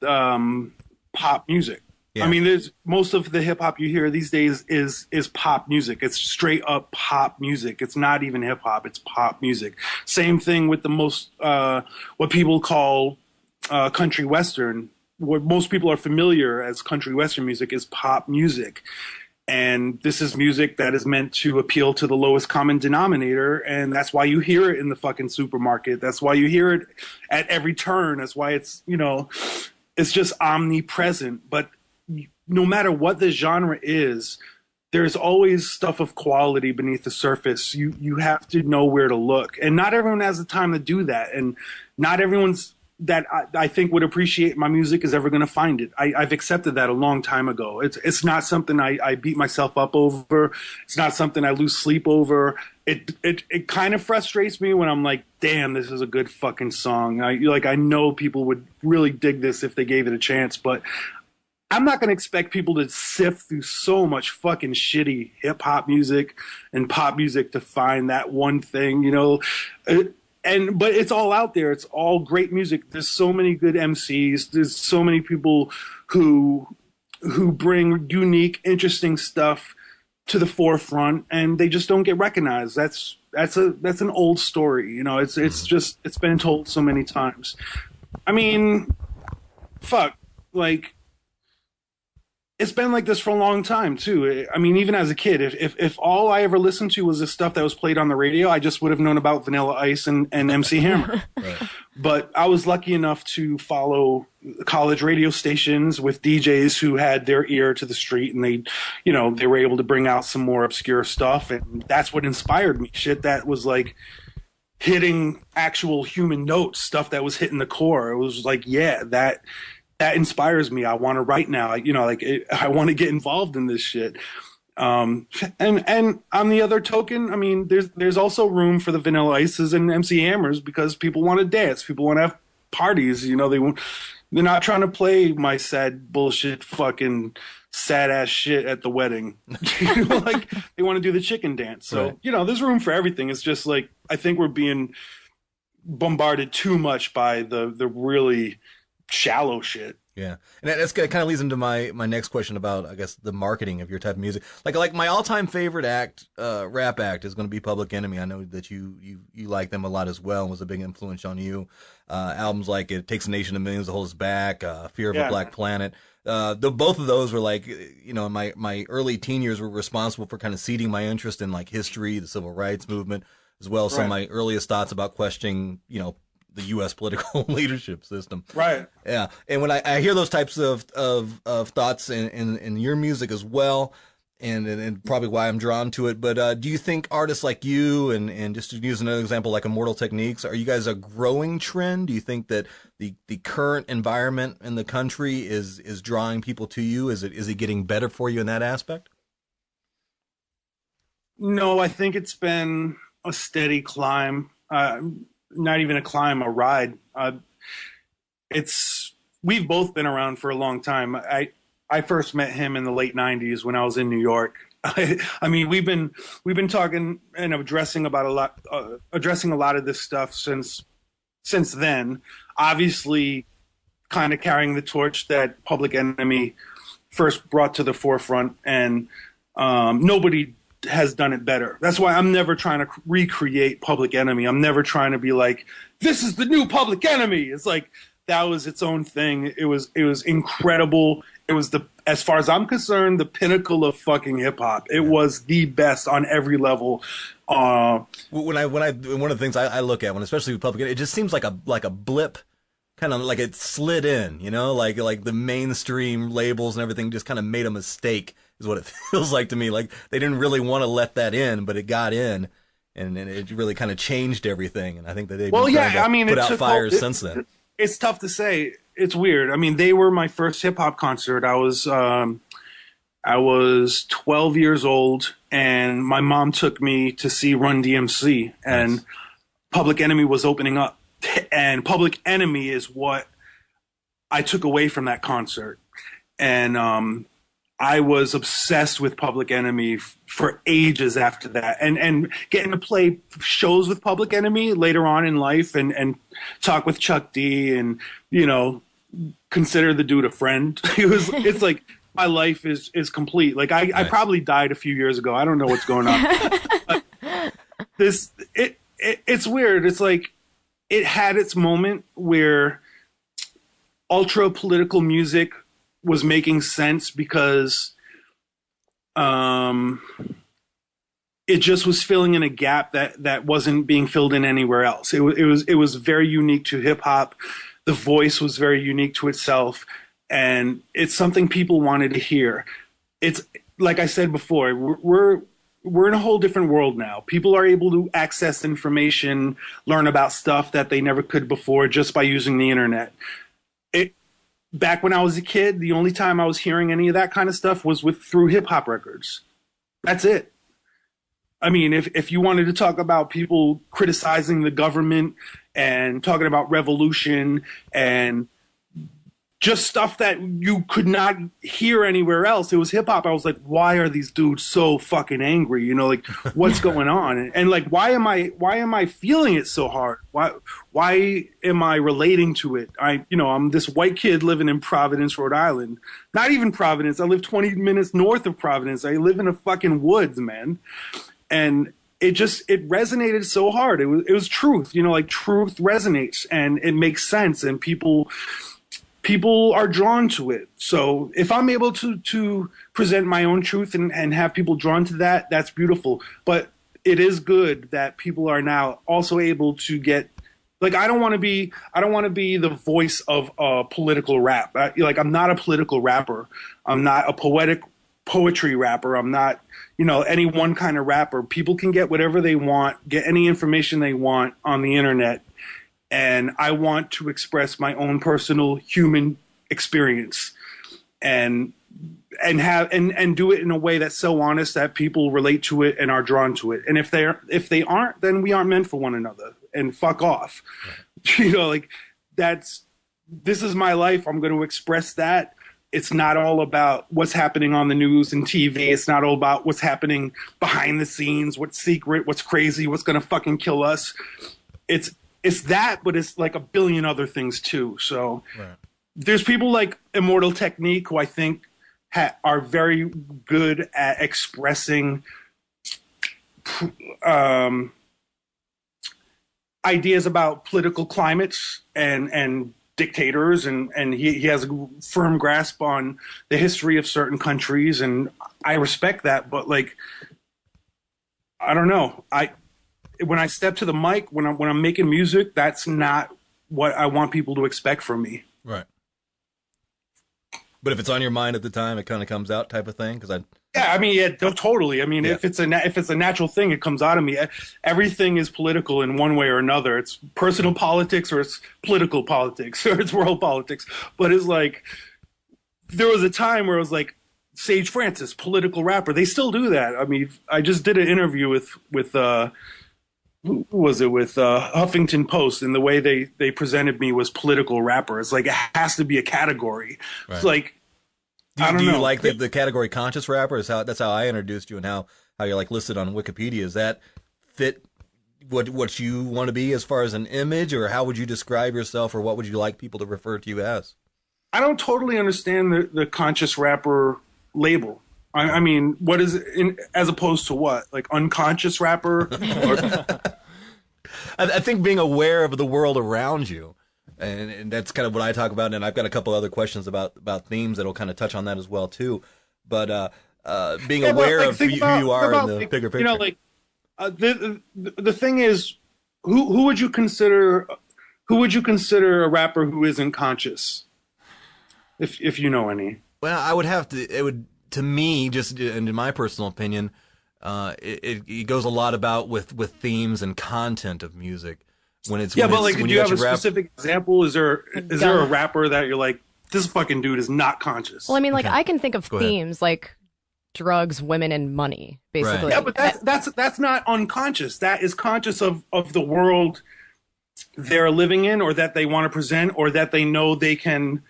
pop music. Yeah. I mean, there's most of the hip hop you hear these days is pop music. It's straight up pop music. It's not even hip hop. It's pop music. Same thing with the most what people call country western. What most people are familiar as country western music is pop music. And this is music that is meant to appeal to the lowest common denominator. And that's why you hear it in the fucking supermarket. That's why you hear it at every turn. That's why it's, it's just omnipresent. But no matter what the genre is, there's always stuff of quality beneath the surface. You have to know where to look. And not everyone has the time to do that. And not everyone's that I think would appreciate my music is ever going to find it. I've accepted that a long time ago. It's not something I beat myself up over. It's not something I lose sleep over. It kind of frustrates me when I'm like, damn, this is a good fucking song. I know people would really dig this if they gave it a chance, but I'm not going to expect people to sift through so much fucking shitty hip hop music and pop music to find that one thing, but it's all out there. It's all great music. There's so many good MCs. There's so many people who bring unique, interesting stuff to the forefront, and they just don't get recognized. That's an old story. It's been told so many times. I mean, fuck, like, it's been like this for a long time too. I mean, even as a kid, if all I ever listened to was the stuff that was played on the radio, I just would have known about Vanilla Ice and MC Hammer. Right. But I was lucky enough to follow college radio stations with DJs who had their ear to the street, and they were able to bring out some more obscure stuff, and that's what inspired me. Shit that was like hitting actual human notes, stuff that was hitting the core. It was like, yeah, that inspires me. I want to write now. I want to get involved in this shit. And on the other token, I mean, there's also room for the Vanilla Ices and MC Hammers because people want to dance. People want to have parties. They're not trying to play my sad bullshit fucking sad ass shit at the wedding. Like they want to do the chicken dance. So, right. There's room for everything. It's just like, I think we're being bombarded too much by the really shallow shit. Yeah, and that's kind of leads into my next question about, I guess, the marketing of your type of music. Like my all-time favorite rap act is going to be Public Enemy. I know that you like them a lot as well, and was a big influence on you. Albums like It Takes a Nation of Millions to Hold Us Back, Fear of a Black Planet. Both of those were like, my early teen years were responsible for kind of seeding my interest in like history, the civil rights movement, as well as some of my earliest thoughts about questioning, the U.S. political leadership system. Right. Yeah. And when I hear those types of thoughts in your music as well, and probably why I'm drawn to it, but do you think artists like you, and just to use another example, like Immortal Techniques, are you guys a growing trend? Do you think that the current environment in the country is drawing people to you? Is it getting better for you in that aspect? No, I think it's been a steady climb. not even a climb, a ride. We've both been around for a long time. I first met him in the late '90s when I was in New York. I mean, we've been talking and addressing a lot of this stuff since then. Obviously, kind of carrying the torch that Public Enemy first brought to the forefront, and nobody has done it better. That's why I'm never trying to recreate Public Enemy. I'm never trying to be like, this is the new Public Enemy. It's like, that was its own thing. It was incredible. It was as far as I'm concerned, the pinnacle of fucking hip hop. It was the best on every level. One of the things I look at especially with Public Enemy, it just seems like a blip, kind of like it slid in, like the mainstream labels and everything just kind of made a mistake, is what it feels like to me. Like they didn't really want to let that in, but it got in, and it really kind of changed everying. And I think that they've put out fires since then. It's tough to say. It's weird. I mean, they were my first hip hop concert. I was 12 years old, and my mom took me to see Run DMC, and Nice. Public Enemy was opening up. And Public Enemy is what I took away from that concert. And I was obsessed with Public Enemy for ages after that. And getting to play shows with Public Enemy later on in life and talk with Chuck D and, consider the dude a friend. It's like my life is complete. Like I probably died a few years ago. I don't know what's going on. But it's weird. It's like it had its moment where ultra political music was making sense because it just was filling in a gap that wasn't being filled in anywhere else. It was very unique to hip hop. The voice was very unique to itself, and it's something people wanted to hear. It's like I said before, we're in a whole different world now. People are able to access information, learn about stuff that they never could before just by using the internet. Back when I was a kid, the only time I was hearing any of that kind of stuff was through hip hop records. That's it. I mean, if you wanted to talk about people criticizing the government and talking about revolution and just stuff that you could not hear anywhere else, it was hip hop. I was like, why are these dudes so fucking angry? Like what's going on? And like, why am I feeling it so hard? Why am I relating to it? I'm this white kid living in Providence, Rhode Island. Not even Providence. I live 20 minutes north of Providence. I live in a fucking woods, man. And it resonated so hard. It was truth, like truth resonates and it makes sense, and people are drawn to it. So if I'm able to present my own truth and have people drawn to that, that's beautiful. But it is good that people are now also able to get, like, I don't want to be the voice of political rap. I'm not a political rapper. I'm not a poetry rapper. I'm not, any one kind of rapper. People can get whatever they want, get any information they want on the internet. And I want to express my own personal human experience and do it in a way that's so honest that people relate to it and are drawn to it. And if they aren't, then we aren't meant for one another, and fuck off. Right. This is my life. I'm going to express that. It's not all about what's happening on the news and TV. It's not all about what's happening behind the scenes, what's secret, what's crazy, what's going to fucking kill us. It's that, but it's like a billion other things too. So right. There's people like Immortal Technique who I think are very good at expressing ideas about political climates and dictators, and he has a firm grasp on the history of certain countries, and I respect that. But like, I don't know. When I step to the mic, when I'm making music, that's not what I want people to expect from me. Right. But if it's on your mind at the time, it kind of comes out, type of thing. Totally. I mean, if it's a natural thing, it comes out of me. Everything is political in one way or another. It's personal politics, or it's political politics, or it's world politics. But it's like, there was a time where it was like, Sage Francis, political rapper. They still do that. I mean, I just did an interview with who was it with Huffington Post, and the way they presented me was political rapper. It's like it has to be a category. Right. It's like I don't know. Do you like the category conscious rapper? That's how I introduced you, and how you're like listed on Wikipedia. Does that fit what you want to be as far as an image, or how would you describe yourself, or what would you like people to refer to you as? I don't totally understand the conscious rapper label. I mean, what is it as opposed to what? Like unconscious rapper? I think being aware of the world around you, and that's kind of what I talk about. And I've got a couple other questions about themes that'll kind of touch on that as well too. But being aware of who you are in the bigger picture. You know, like the thing is, who would you consider a rapper who isn't conscious? If you know any. Well, I would have to. It would. To me, just in my personal opinion, it goes a lot about with themes and content of music. When it's but like, do you have a specific example? Is there a rapper that you're like, this fucking dude is not conscious? Well, I mean, like I can think of themes like drugs, women, and money, basically. Right. Yeah, but that's not unconscious. That is conscious of the world they're living in, or that they want to present, or that they know they can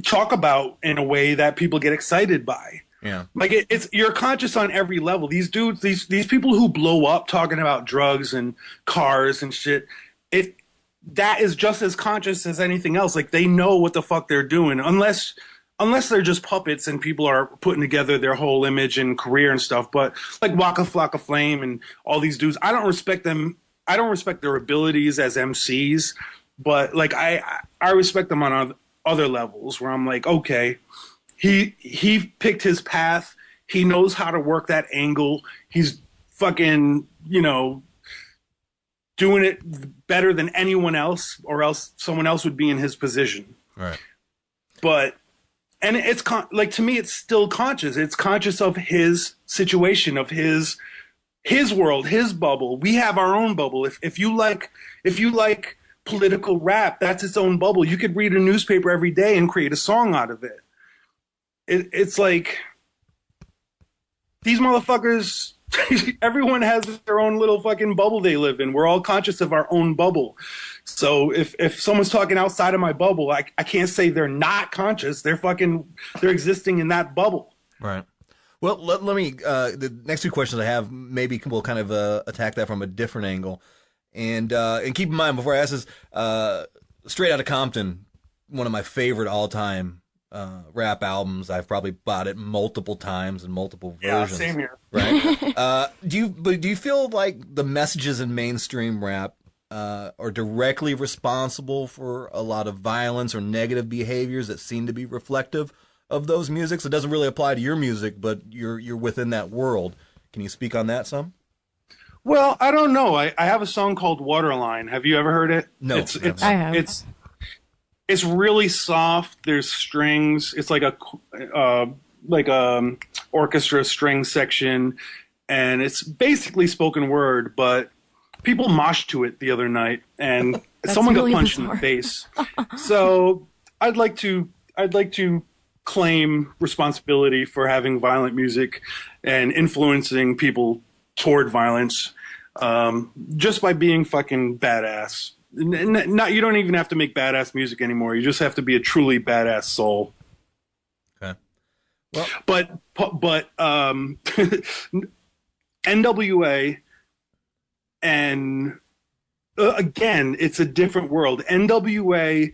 talk about in a way that people get excited by. Yeah, like it's you're conscious on every level. These dudes, these people who blow up talking about drugs and cars and shit, that is just as conscious as anything else. Like they know what the fuck they're doing, unless they're just puppets and people are putting together their whole image and career and stuff. But like Waka Flocka Flame and all these dudes, I don't respect them. I don't respect their abilities as MCs, but like I respect them on other levels where I'm like, okay, he picked his path. He knows how to work that angle. He's fucking, doing it better than anyone else, or else someone else would be in his position. Right. But, and it's like, to me, it's still conscious. It's conscious of his situation, of his world, his bubble. We have our own bubble. If you like political rap, that's its own bubble. You could read a newspaper every day and create a song out of it. It's like these motherfuckers, everyone has their own little fucking bubble they live in. We're all conscious of our own bubble. So if someone's talking outside of my bubble, I can't say they're not conscious. They're existing in that bubble. Right. Well, let me, the next two questions I have, maybe we'll kind of attack that from a different angle. And keep in mind, before I ask this, Straight Outta Compton, one of my favorite all-time rap albums. I've probably bought it multiple times in multiple versions. Yeah, same here. Right? Do you feel like the messages in mainstream rap are directly responsible for a lot of violence or negative behaviors that seem to be reflective of those musics? It doesn't really apply to your music, but you're within that world. Can you speak on that some? Well, I don't know. I have a song called Waterline. Have you ever heard it? No. I have. It's really soft. There's strings. It's like a orchestra string section, and it's basically spoken word, but people moshed to it the other night, and someone got punched in the face. So I'd like to claim responsibility for having violent music and influencing people toward violence, just by being fucking badass. Not, you don't even have to make badass music anymore. You just have to be a truly badass soul. Okay. Well, but NWA, and again, it's a different world. NWA,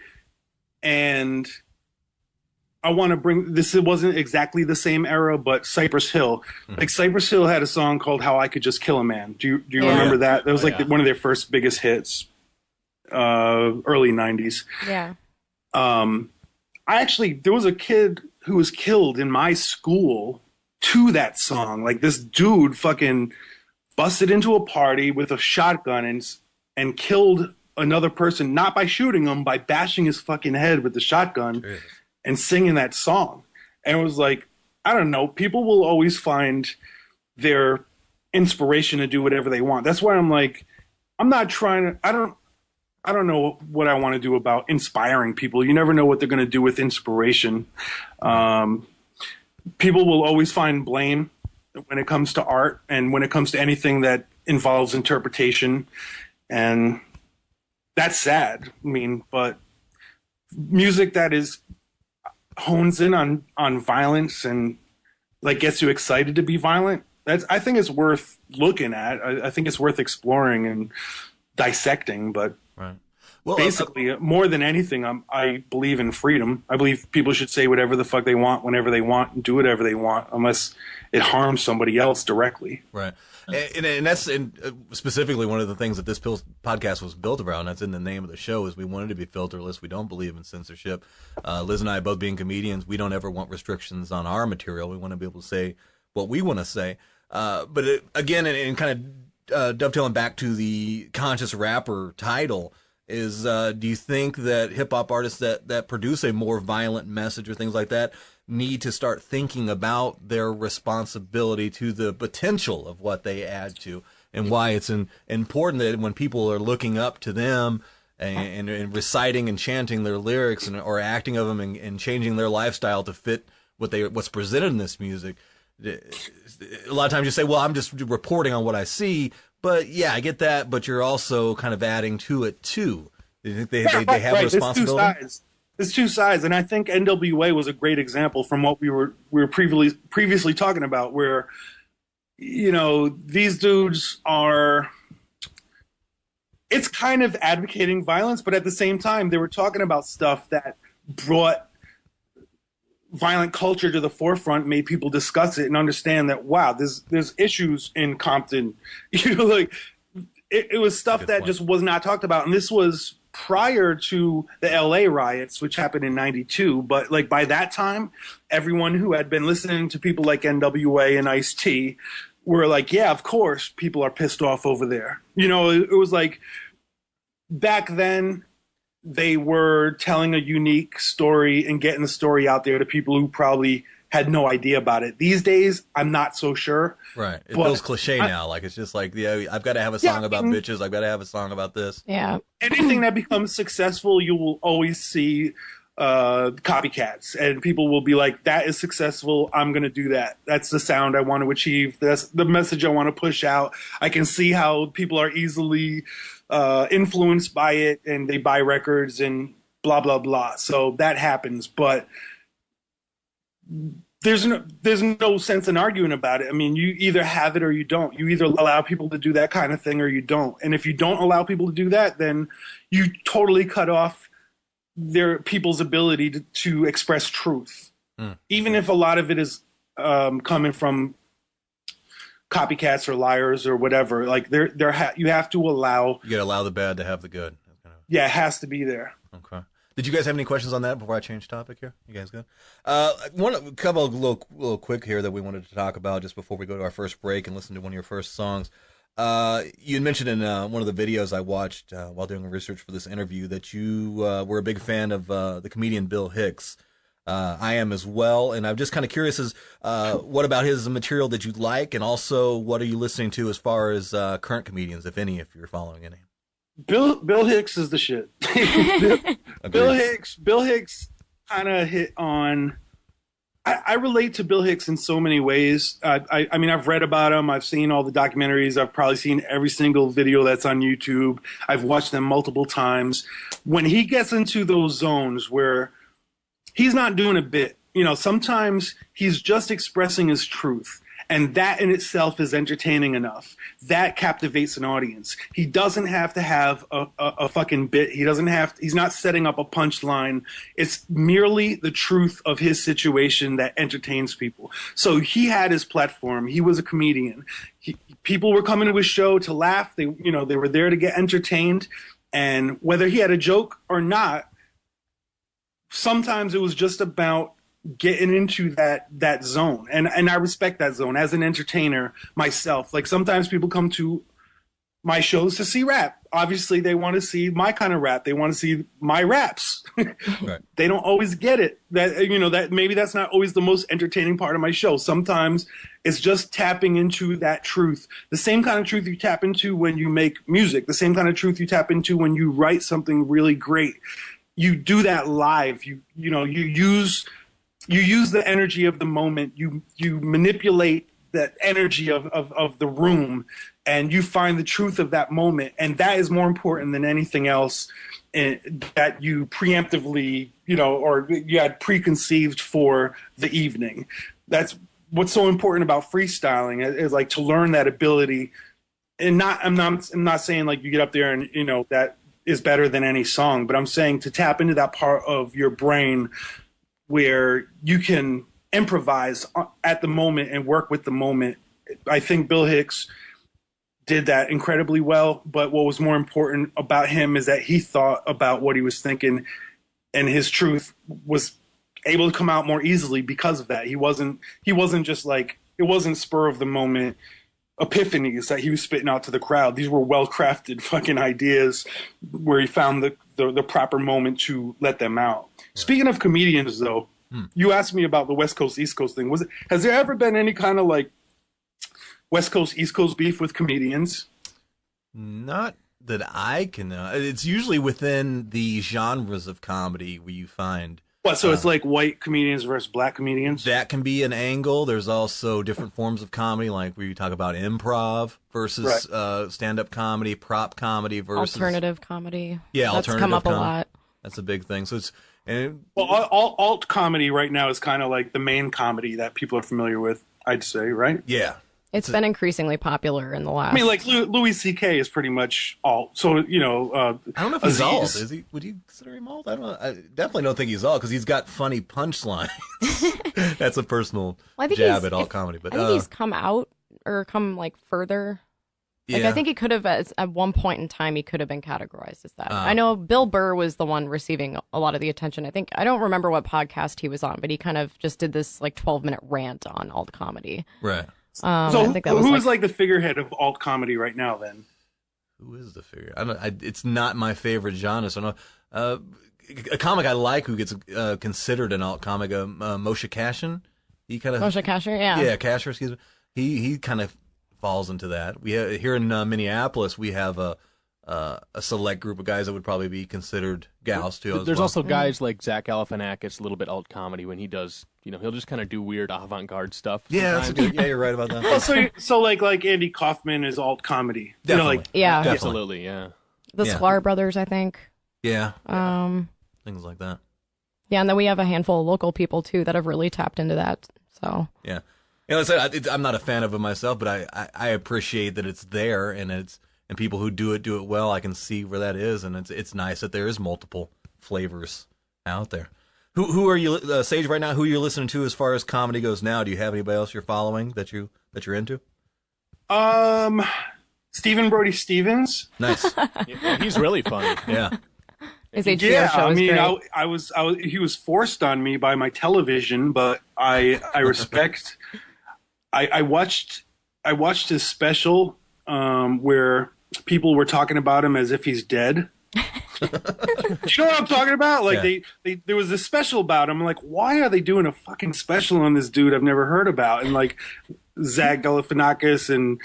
and I want to bring this. It wasn't exactly the same era, but Cypress Hill. Like Cypress Hill had a song called "How I Could Just Kill a Man." Do you remember that? That was one of their first biggest hits, early '90s. Yeah. There was a kid who was killed in my school to that song. Like this dude fucking busted into a party with a shotgun and killed another person, not by shooting him, by bashing his fucking head with the shotgun. Jesus. And singing that song. And it was like, I don't know, people will always find their inspiration to do whatever they want. That's why I'm like, I'm not trying to, I don't know what I want to do about inspiring people. You never know what they're going to do with inspiration. People will always find blame. when it comes to art and when it comes to anything that involves interpretation. And that's sad. I mean, but music that hones in on violence and like gets you excited to be violent, I think it's worth looking at. I think it's worth exploring and dissecting. But right. Well, basically, more than anything, I believe in freedom. I believe people should say whatever the fuck they want, whenever they want, and do whatever they want, unless it harms somebody else directly. Right. And that's specifically one of the things that this podcast was built around. That's in the name of the show, is we wanted to be filterless. We don't believe in censorship. Liz and I, both being comedians, we don't ever want restrictions on our material. We want to be able to say what we want to say. But again, and kind of dovetailing back to the conscious rapper title, is do you think that hip-hop artists that produce a more violent message or things like that need to start thinking about their responsibility to the potential of what they add to, and why it's important that when people are looking up to them and reciting and chanting their lyrics or acting of them and changing their lifestyle to fit what's presented in this music, a lot of times you say, well, I'm just reporting on what I see. But yeah, I get that. But you're also kind of adding to it too. Do you think they have a responsibility? There's two sides, and I think NWA was a great example from what we were previously talking about, where these dudes are. It's kind of advocating violence, but at the same time, they were talking about stuff that brought violent culture to the forefront, made people discuss it and understand that, wow, there's issues in Compton. Like it was stuff that just was not talked about. And this was prior to the LA riots, which happened in 92. But like by that time, everyone who had been listening to people like NWA and Ice-T were like, yeah, of course, people are pissed off over there. It was like back then, they were telling a unique story and getting the story out there to people who probably had no idea about it. These days, I'm not so sure. Right. It feels cliche now. Like, it's just like, yeah, I've got to have a song about bitches. I've got to have a song about this. Yeah. Anything that becomes successful, you will always see copycats. And people will be like, that is successful. I'm going to do that. That's the sound I want to achieve. That's the message I want to push out. I can see how people are easily influenced by it, and they buy records and blah, blah, blah. So that happens. But there's no sense in arguing about it. I mean, you either have it or you don't. You either allow people to do that kind of thing or you don't. And if you don't allow people to do that, then you totally cut off people's ability to express truth. Even if a lot of it is coming from copycats or liars or whatever. Like you have to allow. You got to allow the bad to have the good. Yeah, it has to be there. Okay. Did you guys have any questions on that before I change topic here? You guys good? A couple of little quick here that we wanted to talk about just before we go to our first break and listen to one of your first songs. You had mentioned in one of the videos I watched while doing research for this interview that you were a big fan of the comedian Bill Hicks. I am as well, and I'm just kind of curious as what about his material that you like, and also what are you listening to as far as current comedians, if any, if you're following any. Bill Hicks is the shit. Bill Hicks kind of hit on. I relate to Bill Hicks in so many ways. I mean, I've read about him. I've seen all the documentaries. I've probably seen every single video that's on YouTube. I've watched them multiple times. When he gets into those zones where he's not doing a bit, sometimes he's just expressing his truth. And that in itself is entertaining enough. That captivates an audience. He doesn't have to have a fucking bit. He's not setting up a punchline. It's merely the truth of his situation that entertains people. So he had his platform. He was a comedian. People were coming to his show to laugh. They were there to get entertained. And whether he had a joke or not, sometimes it was just about getting into that zone. And I respect that zone as an entertainer myself. Like sometimes people come to my shows to see rap. Obviously they want to see my kind of rap. They want to see my raps. Right. They don't always get it. That maybe that's not always the most entertaining part of my show. Sometimes it's just tapping into that truth. The same kind of truth you tap into when you make music, the same kind of truth you tap into when you write something really great. You do that live. You use the energy of the moment. You manipulate that energy of the room, and you find the truth of that moment, and that is more important than anything else that you preemptively, or you had preconceived for the evening. That's what's so important about freestyling is like to learn that ability. And I'm not saying like you get up there and that is better than any song, but I'm saying to tap into that part of your brain where you can improvise at the moment and work with the moment. I think Bill Hicks did that incredibly well, but what was more important about him is that he thought about what he was thinking, and his truth was able to come out more easily because of that. He wasn't just like, it wasn't spur of the moment epiphanies that he was spitting out to the crowd. These were well-crafted fucking ideas where he found the proper moment to let them out. Right. Speaking of comedians, though, you asked me about the West Coast, East Coast thing. Has there ever been any kind of like West Coast, East Coast beef with comedians? Not that I can know. It's usually within the genres of comedy where you find. What, so it's like white comedians versus black comedians? That can be an angle. There's also different forms of comedy, like where you talk about improv versus stand-up comedy, prop comedy versus alternative comedy. Yeah, that's alternative come up comedy. A lot. That's a big thing. So it's alt comedy right now is kind of like the main comedy that people are familiar with, I'd say, right? Yeah. It's been increasingly popular in the last. I mean, like Louis C.K. is pretty much alt. So I don't know if he's alt. Is he? Would you consider him alt? I don't know. I definitely don't think he's alt because he's got funny punchlines. That's a personal jab at alt comedy. But I think he's come out or come like further. Like yeah. I think he could have at one point in time he could have been categorized as that. I know Bill Burr was the one receiving a lot of the attention. I don't remember what podcast he was on, but he kind of just did this like 12-minute rant on alt comedy. Right. So I think that was who's like the figurehead of alt comedy right now? Then who is the figure? It's not my favorite genre. So no, a comic I like who gets considered an alt comic, Moshe Kasher. Moshe Kasher, yeah. Yeah, Kasher. Excuse me. He kind of falls into that. We have, here in Minneapolis, we have a select group of guys that would probably be considered gals too. There's also guys like Zach Galifianakis, a little bit alt comedy when he does. He'll just kind of do weird avant-garde stuff. Yeah, that's good. Yeah, you're right about that. Well, so like Andy Kaufman is alt comedy. Definitely. Yeah, definitely. Absolutely, yeah. The Sklar brothers, I think. Yeah. Things like that. Yeah, and then we have a handful of local people too that have really tapped into that. So yeah, I'm not a fan of it myself, but I appreciate that it's there and people who do it well. I can see where that is, and it's nice that there is multiple flavors out there. Who are you, Sage, right now? Who you're listening to as far as comedy goes now? Do you have anybody else you're following that you're into? Stephen Brody Stevens. Nice. Yeah, he's really funny. Yeah. His HBO show is great. I was he was forced on me by my television, but I respect. I watched his special where people were talking about him as if he's dead. Do you know what I'm talking about? Like there was this special about him. I'm like, why are they doing a fucking special on this dude I've never heard about? And like Zach Galifianakis and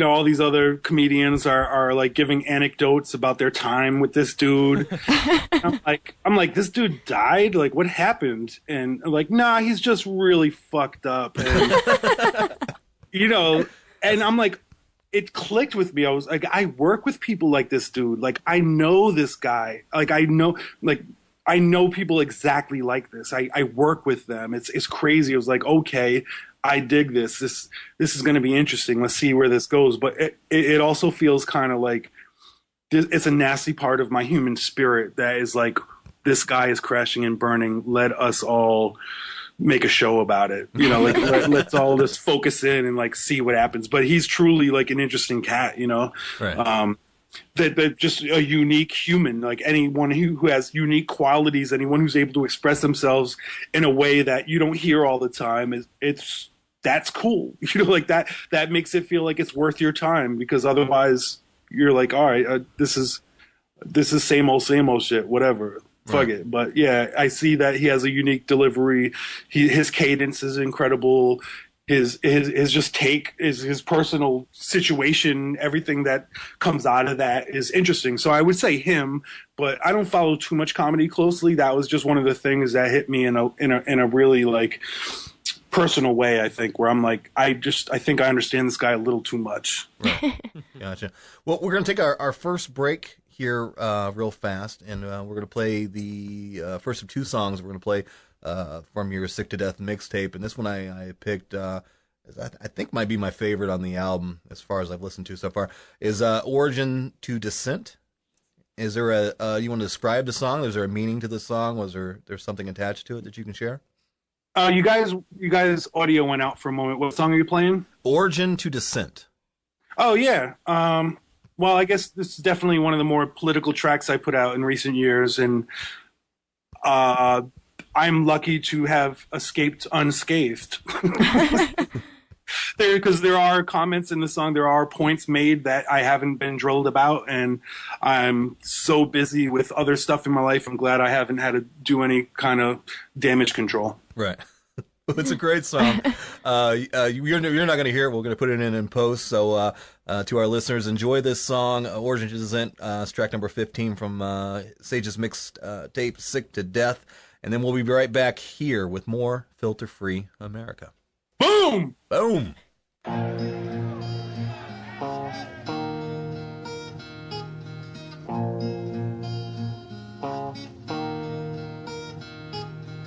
all these other comedians are like giving anecdotes about their time with this dude. I'm like, this dude died? Like, what happened? And I'm like, nah, he's just really fucked up. And, and I'm like, it clicked with me. I was like, I work with people like this dude. Like, I know this guy. Like, I know people exactly like this. I work with them. It's crazy. I was like, okay, I dig this. This is going to be interesting. Let's see where this goes. But it also feels kind of like it's a nasty part of my human spirit that is like, this guy is crashing and burning. Let us all make a show about it. Like let's all just focus in and like see what happens. But he's truly like an interesting cat, Right. That just a unique human, like anyone who has unique qualities, anyone who's able to express themselves in a way that you don't hear all the time that's cool. Like that makes it feel like it's worth your time, because otherwise you're like, all right, this is same old shit, whatever. Fuck it. But yeah, I see that he has a unique delivery. His cadence is incredible. His just take is his personal situation. Everything that comes out of that is interesting. So I would say him, but I don't follow too much comedy closely. That was just one of the things that hit me in a really like personal way, I think, where I'm like, I think I understand this guy a little too much. Right. Gotcha. Well, we're going to take our first break here real fast, and we're going to play the first of two songs we're going to play from your Sick to Death mixtape. And this one I picked, I think might be my favorite on the album as far as I've listened to so far, is Origin to Descent. Is there you want to describe the song? Is there a meaning to the song? Was there's something attached to it that you can share? You guys audio went out for a moment. What song are you playing? Origin to Descent. Oh, yeah. Well, I guess this is definitely one of the more political tracks I put out in recent years, and I'm lucky to have escaped unscathed. Because there are comments in the song, there are points made that I haven't been drilled about, and I'm so busy with other stuff in my life, I'm glad I haven't had to do any kind of damage control. Right. It's a great song. You're not going to hear it. We're going to put it in post. So to our listeners, enjoy this song, Origin to Descent. It's track number 15 from Sage's mixed tape, Sick to Death. And then we'll be right back here with more Filter Free America. Boom! Boom!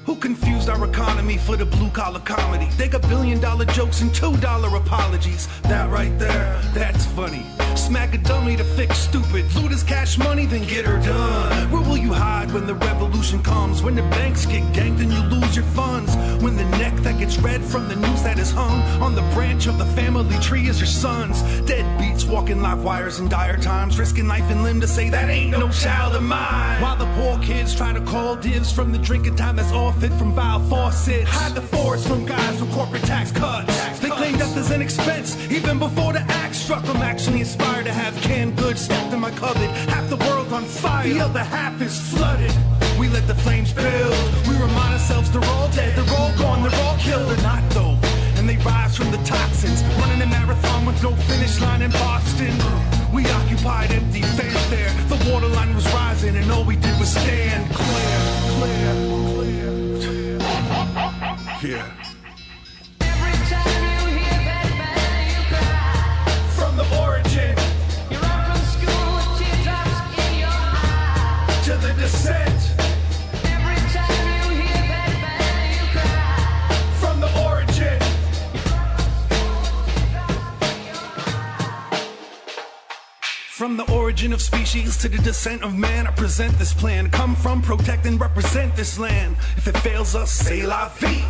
Who confused our economy for the blue-collar comedy? They got billion-dollar jokes and $2 apologies. That right there, that's funny. Smack a dummy to fix stupid. Loot his cash money, then get her done. Where will you hide when the revolution comes? When the banks get ganked and you lose your funds? When the neck that gets red from the noose that is hung on the branch of the family tree is your son's? Deadbeats walking live wires in dire times, risking life and limb to say that ain't no child of mine. While the poor kids try to call dibs from the drinking time that's all fit from vile faucets. Hide the forest from guys with corporate tax cuts. They claim death is an expense even before the axe struck. I'm actually inspired to have canned goods stacked in my cupboard. Half the world's on fire, the other half is flooded. We let the flames build. We remind ourselves they're all dead, they're all gone, they're all killed. They're not though, and they rise from the toxins. Running a marathon with no finish line in Boston. We occupied empty fanfare. The waterline was rising and all we did was stand clear, clear. Yeah. Every time you hear that bang, you cry. From the origin You run from school with teardrops in your eyes. to the descent. Every time you hear that bang, you cry. From the origin From the origin of species to the descent of man, I present this plan. Come from, protect and represent this land. If it fails us, say la vie.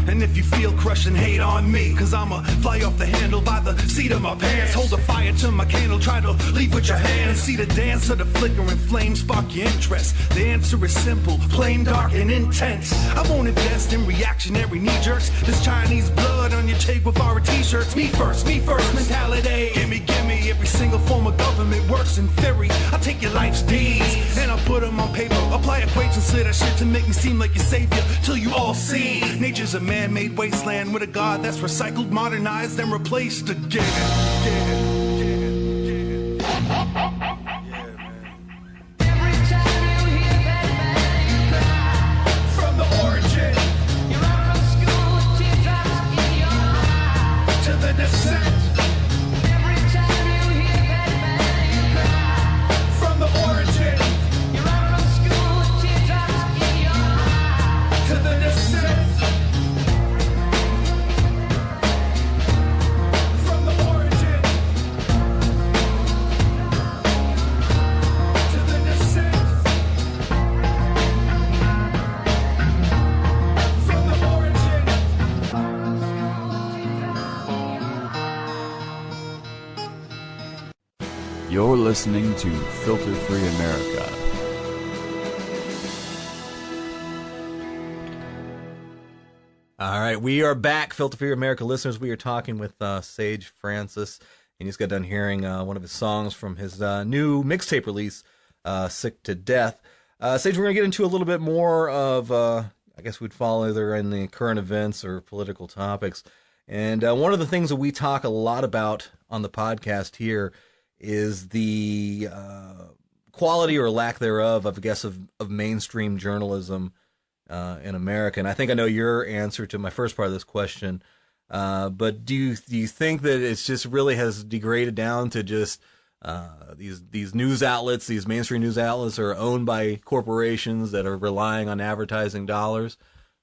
And if you feel crushed and hate on me, cause I'ma fly off the handle by the seat of my pants. Hold a fire to my candle, try to leave with your hands. See the dance of the flickering flame, spark your interest. The answer is simple, plain, dark, and intense. I won't invest in reactionary knee-jerks. This Chinese blood on your cheek with our t-shirts. Me first mentality. Gimme, every single form of government works in theory. I take your life's deeds and I put them on paper. Apply equations to that shit to make me seem like your savior. Till you all see nature's a man-made wasteland with a god that's recycled, modernized, and replaced again. Every time you hear that bang, you cry. From the origin You run from school with teardrops in your eyes. to the descent. Every time you hear that bang, you cry. From the origin You run from school with teardrops in your eyes. to the descent. From the origin to the descent. From the origin. You're listening to Filter Free America. All right, we are back, Filter Free America listeners. We are talking with Sage Francis, and he's got done hearing one of his songs from his new mixtape release, Sick to Death. Sage, we're going to get into a little bit more of, I guess we'd fall either in the current events or political topics. And one of the things that we talk a lot about on the podcast here is the quality or lack thereof, I guess, of mainstream journalism in America. And I think I know your answer to my first part of this question. But do you think that it's just really has degraded down to just these news outlets, these mainstream news outlets, are owned by corporations that are relying on advertising dollars?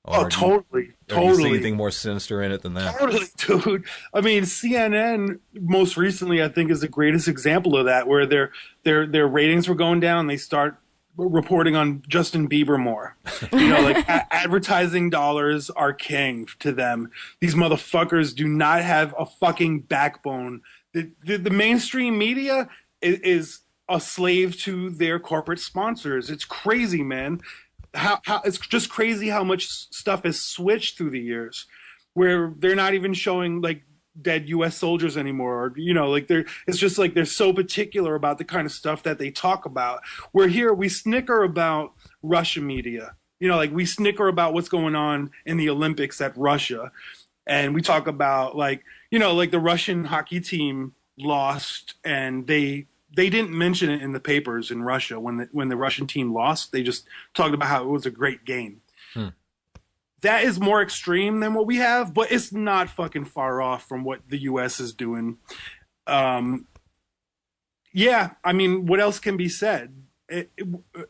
Or totally. Do you see anything more sinister in it than that? Totally, dude. I mean, CNN most recently, I think, is the greatest example of that, where their ratings were going down. They start reporting on Justin Bieber more. Like advertising dollars are king to them. These motherfuckers do not have a fucking backbone. The mainstream media is a slave to their corporate sponsors. It's crazy, man. How it's just crazy how much stuff has switched through the years, where they're not even showing like dead U.S. soldiers anymore, or like it's just like they're so particular about the kind of stuff that they talk about. Where here we snicker about Russian media, like we snicker about what's going on in the Olympics at Russia, and we talk about like the Russian hockey team lost, and they didn't mention it in the papers in Russia when the Russian team lost. They just talked about how it was a great game. That is more extreme than what we have, but it's not fucking far off from what the U.S. is doing. Yeah, I mean, what else can be said?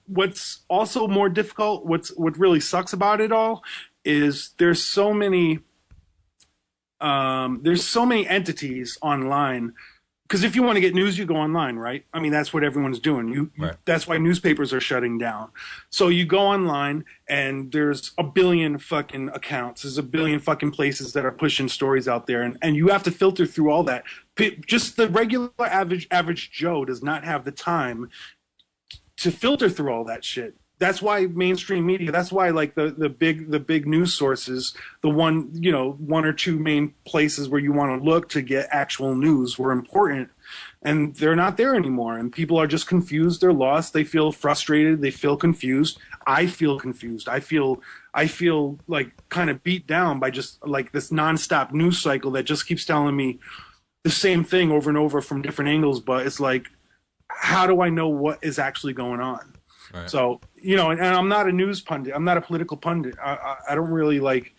What's also more difficult, what really sucks about it all, is there's so many entities online. Because if you want to get news, you go online, right? I mean, that's what everyone's doing. Right. That's why newspapers are shutting down. So you go online, and there's a billion fucking accounts. There's a billion fucking places that are pushing stories out there, and you have to filter through all that. Just the regular average Joe does not have the time to filter through all that shit. That's why mainstream media, that's why like the big news sources, the one or two main places where you want to look to get actual news were important, and they're not there anymore. And people are just confused. They're lost. They feel frustrated. They feel confused. I feel confused. I feel like kind of beat down by just like this nonstop news cycle that just keeps telling me the same thing over and over from different angles. But it's like, how do I know what is actually going on? Right. So, and I'm not a news pundit. I'm not a political pundit. I don't really like,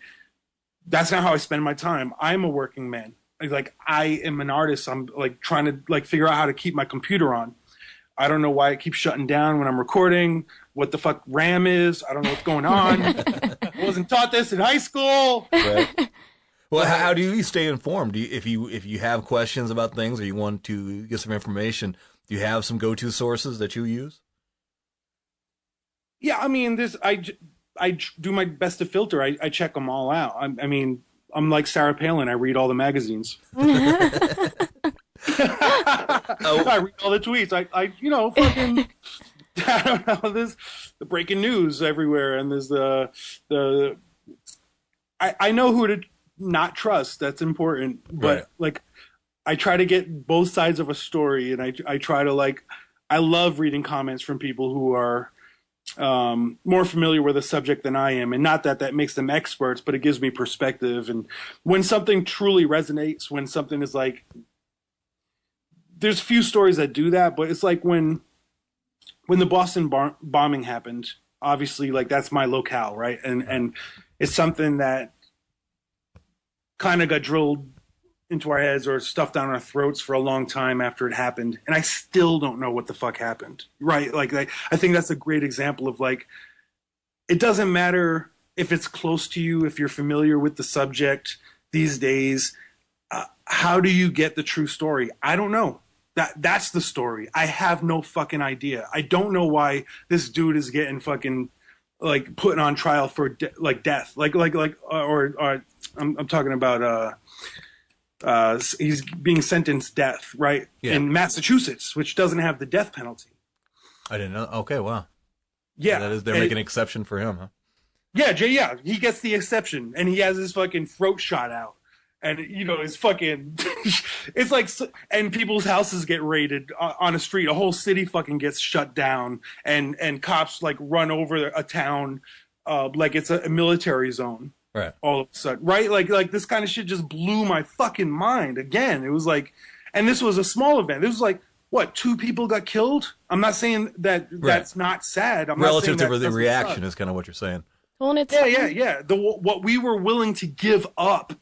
that's not how I spend my time. I'm a working man. Like I am an artist. I'm like trying to like figure out how to keep my computer on. I don't know why it keeps shutting down when I'm recording, what the fuck RAM is. I don't know what's going on. I wasn't taught this in high school. Right. Well, how do you stay informed? If you have questions about things or you want to get some information, do you have some go-to sources that you use? Yeah, I mean, I do my best to filter. I check them all out. I mean, I'm like Sarah Palin. I read all the magazines. I read all the tweets. I fucking, I don't know. There's the breaking news everywhere, and there's I know who to not trust. That's important. But Right. like, I try to get both sides of a story, and I try to I love reading comments from people who are more familiar with the subject than I am, and not that makes them experts, but it gives me perspective. And when something truly resonates, when something is like, there's few stories that do that, but it's like when the Boston bombing happened, obviously like that's my locale, right? And it's something that kind of got drilled into our heads or stuffed down our throats for a long time after it happened, and I still don't know what the fuck happened, right? Like I think that's a great example of like, it doesn't matter if it's close to you, if you're familiar with the subject these days. How do you get the true story? I don't know. That's the story. I have no fucking idea. I don't know why this dude is getting fucking like put on trial for death, or I'm talking about he's being sentenced death, right? Yeah. In Massachusetts, which doesn't have the death penalty. I didn't know. Okay, wow. Yeah, They're making an exception for him, huh? Yeah, he gets the exception, and he has his fucking throat shot out, and his fucking, it's like, and people's houses get raided on a street, a whole city fucking gets shut down, and cops like run over a town, like it's a military zone. Right. All of a sudden, right? Like this kind of shit just blew my fucking mind. Again, it was like, and this was a small event. This was like, what, 2 people got killed? I'm not saying that that's not sad. I'm Relative not saying to that the doesn't reaction suck. is kind of what you're saying. Well, and it's Yeah. What we were willing to give up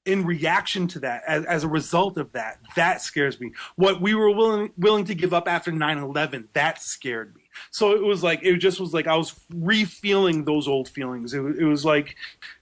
in reaction to that, as a result of that, that scares me. What we were willing to give up after 9/11, that scared me. So it just was like I was re-feeling those old feelings. It was like,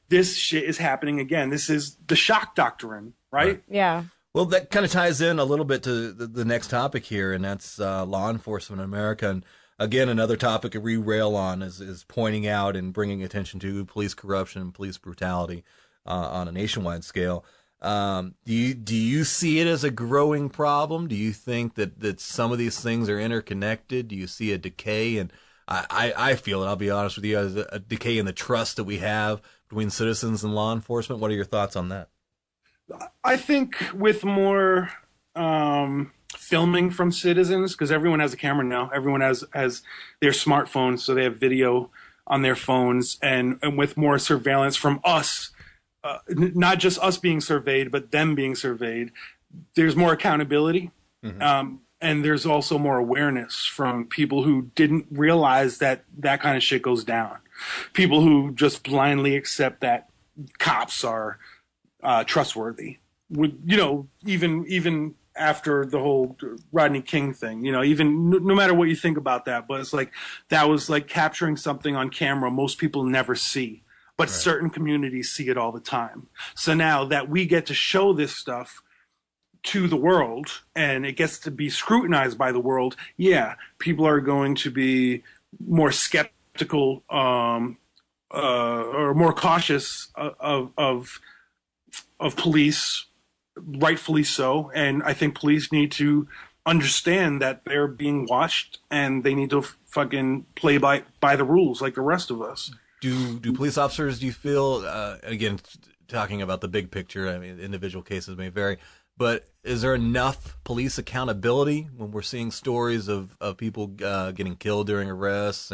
this shit is happening again. This is the shock doctrine, right? Yeah. Well, that kind of ties in a little bit to the next topic here, and that's law enforcement in America. And again, another topic we rail on is pointing out and bringing attention to police corruption and police brutality on a nationwide scale. Do you see it as a growing problem? Do you think that some of these things are interconnected? Do you see a decay? And I feel it, I'll be honest with you, as a decay in the trust that we have between citizens and law enforcement. What are your thoughts on that? I think with more filming from citizens, because everyone has a camera now, everyone has their smartphones, so they have video on their phones, and with more surveillance from us, not just us being surveyed, but them being surveyed, there's more accountability. Mm-hmm. And there's also more awareness from people who didn't realize that kind of shit goes down. People who just blindly accept that cops are trustworthy. Even after the whole Rodney King thing, even no matter what you think about that, but it's like that was like capturing something on camera most people never see, but right. Certain communities see it all the time. So now that we get to show this stuff to the world and it gets to be scrutinized by the world, yeah, people are going to be more skeptical or more cautious of police, rightfully so. And I think police need to understand that they're being watched and they need to fucking play by the rules like the rest of us. Do police officers, do you feel, again, talking about the big picture, I mean, individual cases may vary, but is there enough police accountability when we're seeing stories of people getting killed during arrests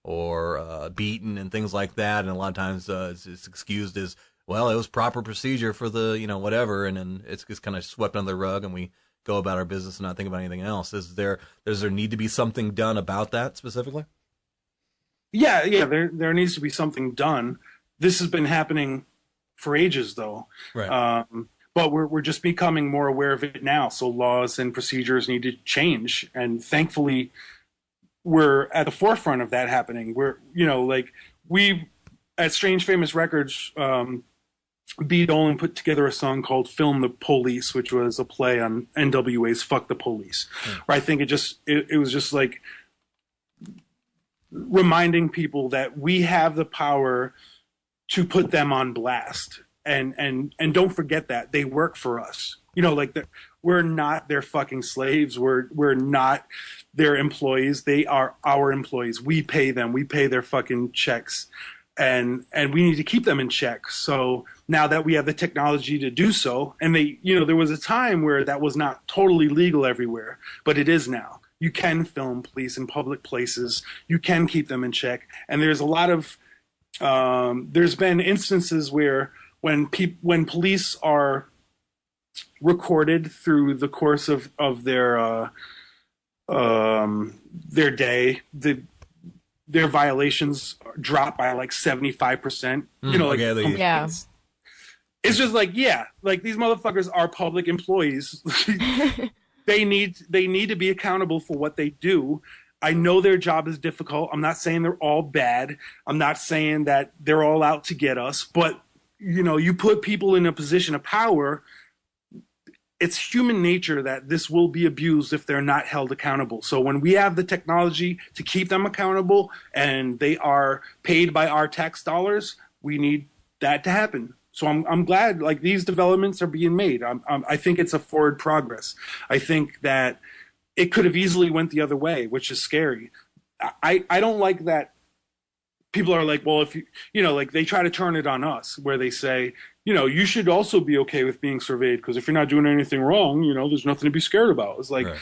or beaten and things like that? And a lot of times it's excused as, well, it was proper procedure for the, whatever, and then it's just kind of swept under the rug and we go about our business and not think about anything else. Does there need to be something done about that specifically? Yeah, there needs to be something done. This has been happening for ages, though. Right. But we're just becoming more aware of it now. So laws and procedures need to change, and thankfully, we're at the forefront of that happening. We're we at Strange Famous Records, B. Dolan put together a song called "Film the Police," which was a play on NWA's "Fuck the Police." Where I think it was just like reminding people that we have the power to put them on blast. And don't forget that they work for us. We're not their fucking slaves. We're not their employees. They are our employees. We pay them. We pay their fucking checks, and we need to keep them in check. So now that we have the technology to do so, and there was a time where that was not totally legal everywhere, but it is now. You can film police in public places. You can keep them in check, and there's a lot of there's been instances where when police are recorded through the course of their day, their violations drop by like 75%. It's just like these motherfuckers are public employees. They need to be accountable for what they do. I know their job is difficult. I'm not saying they're all bad. I'm not saying that they're all out to get us, but you put people in a position of power, it's human nature that this will be abused if they're not held accountable. So when we have the technology to keep them accountable and they are paid by our tax dollars, we need that to happen. So I'm glad these developments are being made. I think it's a forward progress. I think that it could have easily went the other way, which is scary. I don't like that. People are like, well, if they try to turn it on us, where they say, you should also be okay with being surveyed because if you're not doing anything wrong, there's nothing to be scared about. It's like, right.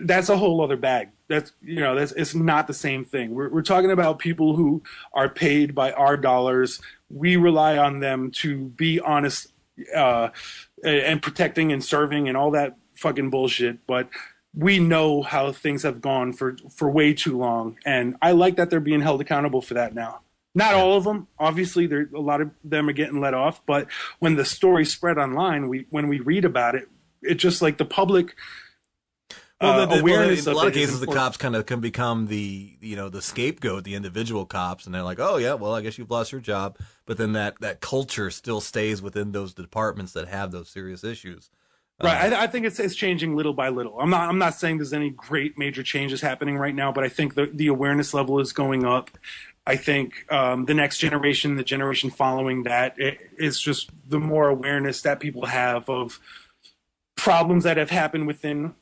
That's a whole other bag. It's not the same thing. We're talking about people who are paid by our dollars. We rely on them to be honest and protecting and serving and all that fucking bullshit. But we know how things have gone for way too long, and I like that they're being held accountable for that now. Not all of them. Obviously, there a lot of them are getting let off. But when the story spread online, when we read about it, it's just like the public awareness in a of lot of it is cases, the important. cops kind of can become the scapegoat, the individual cops, and they're like, oh yeah, well I guess you've lost your job, but then that culture still stays within those departments that have those serious issues. Right. I think it's changing little by little. I'm not saying there's any great major changes happening right now, but I think the awareness level is going up. I think the next generation, the generation following that, is just the more awareness that people have of problems that have happened within.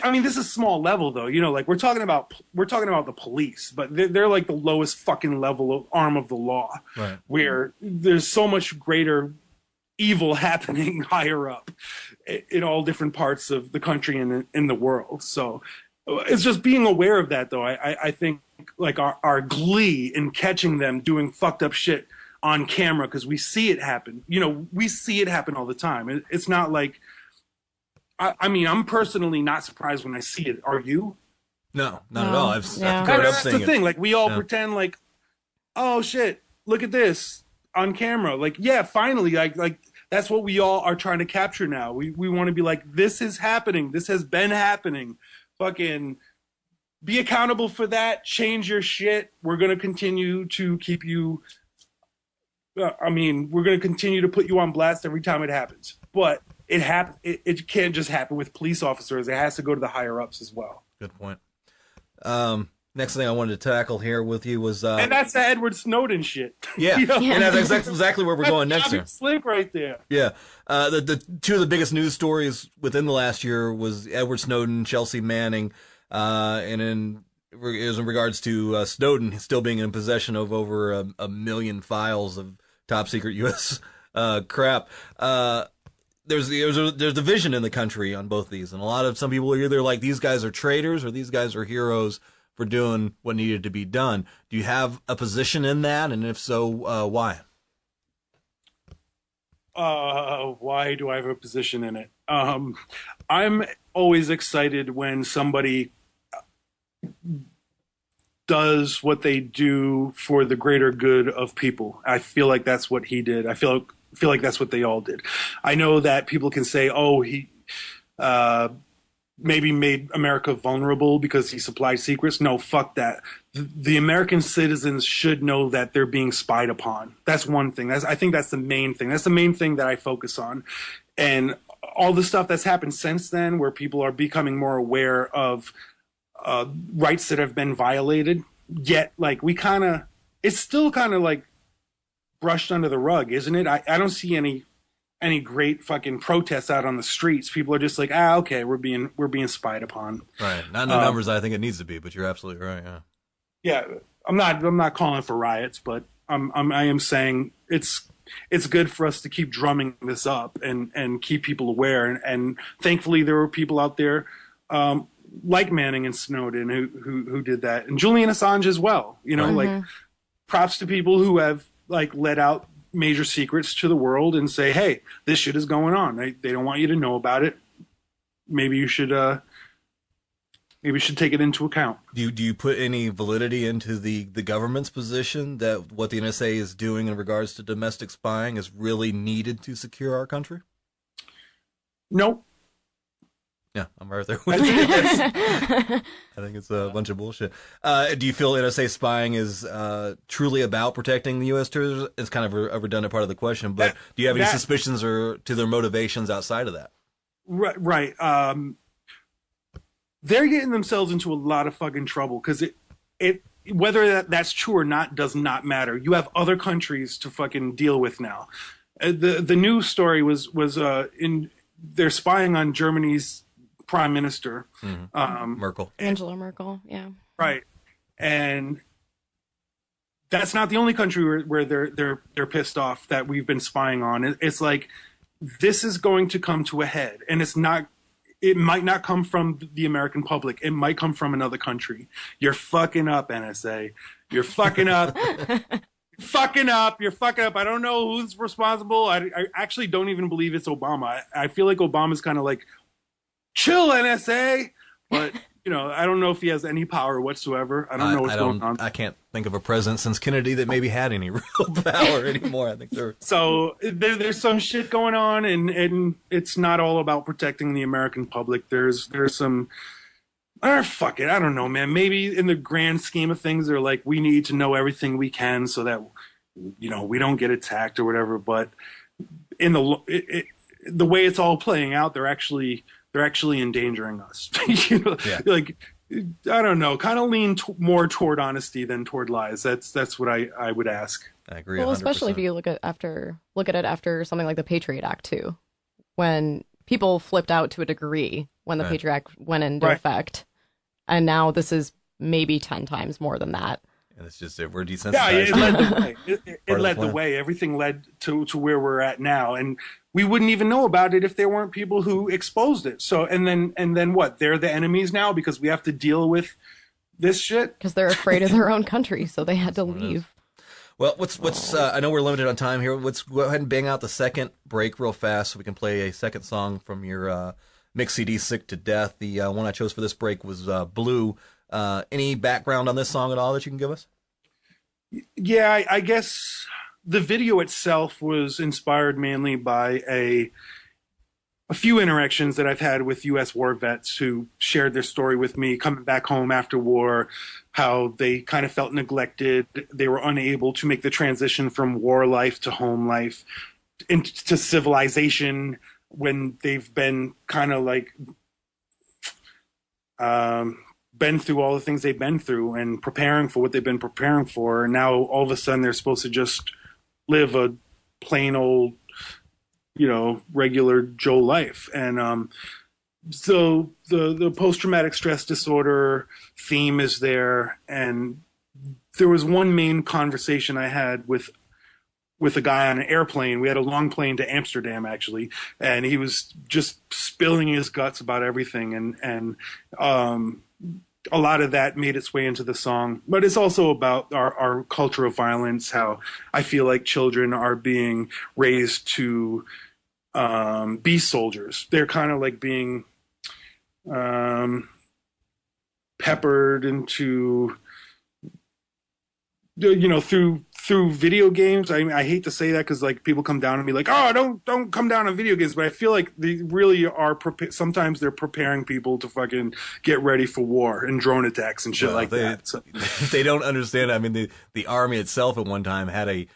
I mean, this is small level though. Like we're talking about the police, but they're like the lowest fucking level of arm of the law, Right. where there's so much greater evil happening higher up in all different parts of the country and in the world. So it's just being aware of that, though. I think like our glee in catching them doing fucked up shit on camera, because we see it happen. We see it happen all the time. It's not like, I mean, I'm personally not surprised when I see it. Are you? No, not at No. all. I've Yeah. grown up That's seeing the it. thing. Like we all Yeah. pretend like, oh shit, look at this on camera. Like, yeah, finally, like that's what we all are trying to capture now. We want to be like, this is happening. This has been happening. Fucking be accountable for that. Change your shit. We're gonna continue to keep you. We're gonna continue to put you on blast every time it happens. But it can't just happen with police officers. It has to go to the higher ups as well. Good point. Next thing I wanted to tackle here with you was And that's the Edward Snowden shit. yeah, You know? and that's exactly where we're going next Bobby here. Slick right there. Yeah, the two of the biggest news stories within the last year was Edward Snowden, Chelsea Manning, and in regards to Snowden still being in possession of over a million files of top secret U.S. Crap. There's division in the country on both these, and some people are either like these guys are traitors or these guys are heroes for doing what needed to be done. Do you have a position in that, and if so, why? Why do I have a position in it? I'm always excited when somebody does what they do for the greater good of people. I feel like that's what he did. I feel like that's what they all did. I know that people can say, oh, he maybe made America vulnerable because he supplied secrets. No, fuck that. The American citizens should know that they're being spied upon. That's one thing. I think that's the main thing. That's the main thing that I focus on. And all the stuff that's happened since then, where people are becoming more aware of rights that have been violated, yet like it's still kind of like brushed under the rug, isn't it? I don't see any great fucking protests out on the streets. People are just like, okay, we're being spied upon. Right, not in the numbers I think it needs to be, but you're absolutely right. Yeah. Yeah, I'm not calling for riots, but I am saying it's good for us to keep drumming this up and keep people aware. And thankfully, there were people out there like Manning and Snowden who did that, and Julian Assange as well. Like props to people who have like let out major secrets to the world and say, hey, this shit is going on. They don't want you to know about it. Maybe you should take it into account. Do you put any validity into the government's position that what the NSA is doing in regards to domestic spying is really needed to secure our country? Nope. Yeah, I'm right there with you. I think it's a bunch of bullshit. Do you feel NSA spying is truly about protecting the U.S. territory? It's kind of a redundant part of the question, but do you have any suspicions or to their motivations outside of that? Right. They're getting themselves into a lot of fucking trouble because it whether that's true or not does not matter. You have other countries to fucking deal with now. The news story was they're spying on Germany's prime minister, Merkel. Angela Merkel, yeah. Right, and that's not the only country where they're pissed off that we've been spying on. It's like this is going to come to a head, and it's not. It might not come from the American public. It might come from another country. You're fucking up, NSA. You're fucking up. Fucking up. You're fucking up. I don't know who's responsible. I actually don't even believe it's Obama. I feel like Obama's kind of like, chill, NSA. But I don't know if he has any power whatsoever. I don't know what's going on. I can't think of a president since Kennedy that maybe had any real power anymore. I think they're So there's some shit going on, and it's not all about protecting the American public. There's some, fuck it, I don't know, man. Maybe in the grand scheme of things, they're like, we need to know everything we can so that we don't get attacked or whatever. But in the way it's all playing out, they're actually endangering us. Like, I don't know, kind of lean more toward honesty than toward lies. That's what I would ask. I agree. Well, 100%. especially if you look at it after something like the Patriot Act too, when people flipped out to a degree when the Patriot Act went into effect, and now this is maybe 10 times more than that. And it's just we're desensitized. Yeah, it led the way. It led the way. Everything led to where we're at now, and we wouldn't even know about it if there weren't people who exposed it. So, and then what? They're the enemies now because we have to deal with this shit. Because they're afraid of their own country, so they had to leave. Well, what's I know we're limited on time here. Let's go ahead and bang out the second break real fast so we can play a second song from your mix CD, Sick to Death. The one I chose for this break was Blue. Any background on this song at all that you can give us? Yeah, I guess the video itself was inspired mainly by a few interactions that I've had with U.S. war vets who shared their story with me coming back home after war, how they kind of felt neglected. They were unable to make the transition from war life to home life into civilization when they've been kind of like been through all the things they've been through and preparing for what they've been preparing for. And now all of a sudden they're supposed to just live a plain old, regular Joe life. And so the post-traumatic stress disorder theme is there. And there was one main conversation I had with a guy on an airplane. We had a long plane to Amsterdam, actually, and he was just spilling his guts about everything. And a lot of that made its way into the song, but it's also about our culture of violence, how I feel like children are being raised to be soldiers. They're kind of like being peppered into, through video games. I hate to say that because like people come down on me like, oh, don't come down on video games, but I feel like they really are. Sometimes they're preparing people to fucking get ready for war and drone attacks and shit that. So. They don't understand. I mean, the army itself at one time had a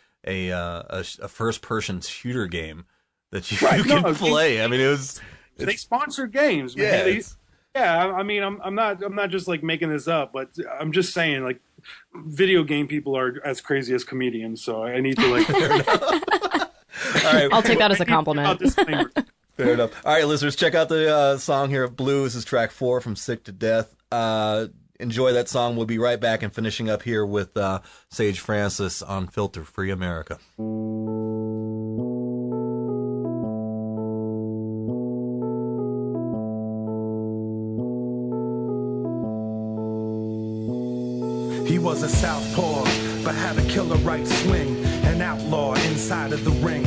first person shooter game that you could play. I mean, it was. They sponsor games, man. Yeah, I mean, I'm not just like making this up, but I'm just saying like video game people are as crazy as comedians, so I need to like. All right. I'll take that as a compliment. Fair enough. All right, listeners, check out the song here. Blue. This is track 4 from Sick to Death. Enjoy that song. We'll be right back and finishing up here with Sage Francis on Filter Free America. He was a southpaw, but had a killer right swing, an outlaw inside of the ring.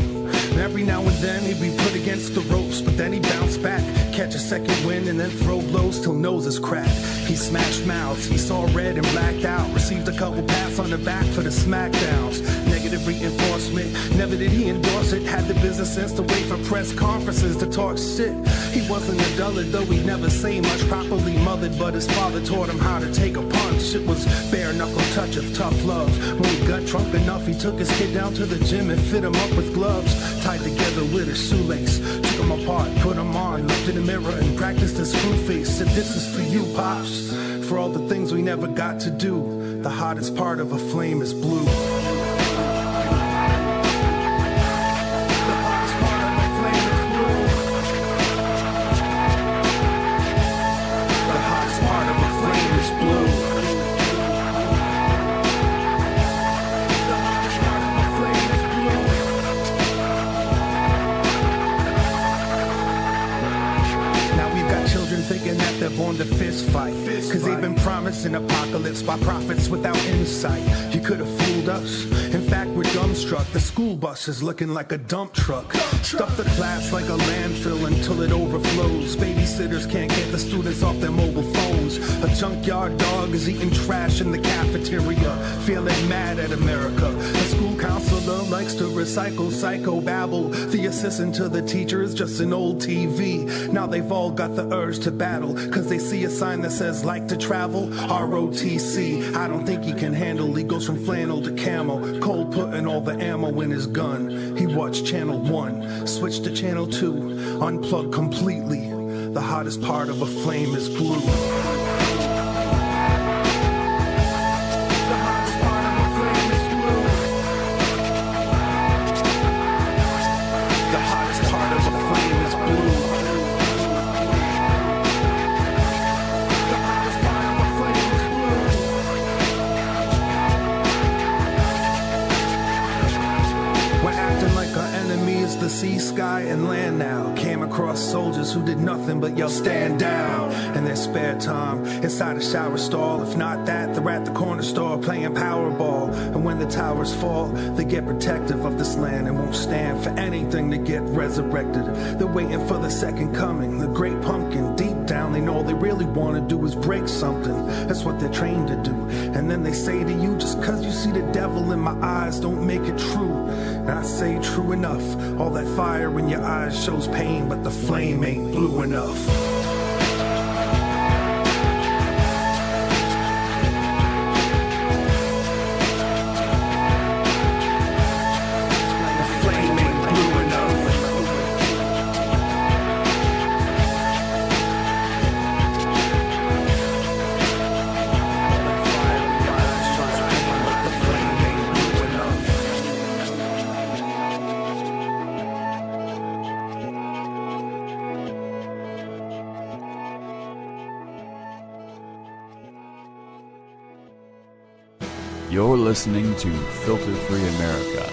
Every now and then he'd be put against the ropes, but then he'd bounce back, catch a second wind, and then throw blows till noses cracked. He smashed mouths, he saw red and blacked out, received a couple pats on the back for the smackdowns. Negative reinforcement, never did he endorse it, had the business sense to wait for press conferences to talk shit. He wasn't a dullard, though he'd never say much, properly mothered, but his father taught him how to take a punch. It was bare knuckle touch of tough love. When he got drunk enough, he took his kid down to the gym and fit him up with gloves, tied together with a shoelace. Took him apart, put him on, looked in the mirror and practiced his screw face. Said, this is for you, Pops, for all the things we never got to do. The hottest part of a flame is blue. thinking that they're born to fist fight. Cause they've been promising apocalypse by prophets without insight. You could have fooled us. In fact, we're dumbstruck. The school bus is looking like a dump truck. Stuff the class like a landfill until it overflows. Babysitters can't get the students off their mobile phones. A junkyard dog is eating trash in the cafeteria, feeling mad at America. The school counselor likes to recycle psychobabble. The assistant to the teacher is just an old TV. Now they've all got the urge to battle, cause they see a sign that says like to travel, ROTC. I don't think he can handle, he goes from flannel to camo. Cold putting all the ammo in his gun. He watched channel 1, switched to channel 2, unplugged completely. The hottest part of a flame is glue. Sea, sky, and land now. Came across soldiers who did nothing but yell stand down in their spare time inside a shower stall. If not that, they're at the corner store playing Powerball. And when the towers fall, they get protective of this land and won't stand for anything to get resurrected. They're waiting for the second coming, the great pumpkin. Deep down they know all they really want to do is break something. That's what they're trained to do. And then they say to you, just cause you see the devil in my eyes don't make it true. And I say true enough. All that fire in your eyes shows pain, but the flame ain't blue enough. You're listening to Filter Free America.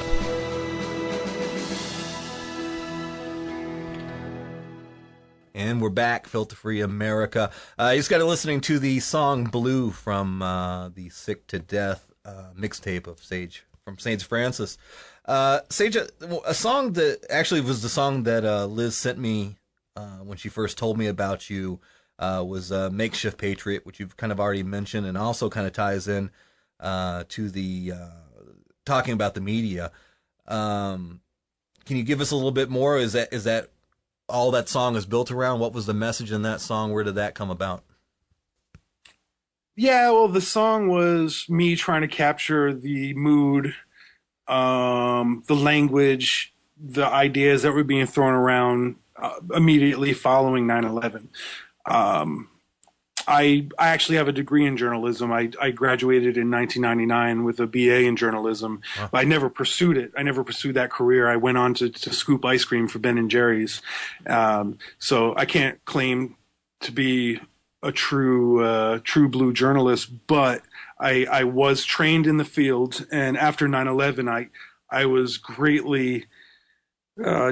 And we're back, Filter Free America. You just got to listening to the song Blue from the Sick to Death mixtape of Sage, from Sage Francis. Sage, a song that actually was the song that Liz sent me when she first told me about you was Makeshift Patriot, which you've kind of already mentioned, and also kind of ties in to the talking about the media. Can you give us a little bit more? Is that all that song is built around? What was the message in that song? Where did that come about? Yeah, well, the song was me trying to capture the mood, the language, the ideas that were being thrown around immediately following 9/11. I actually have a degree in journalism. I graduated in 1999 with a BA in journalism, but I never pursued it. I never pursued that career. I went on to scoop ice cream for Ben and Jerry's. So I can't claim to be a true blue journalist, but I was trained in the field. And after 9/11, I was greatly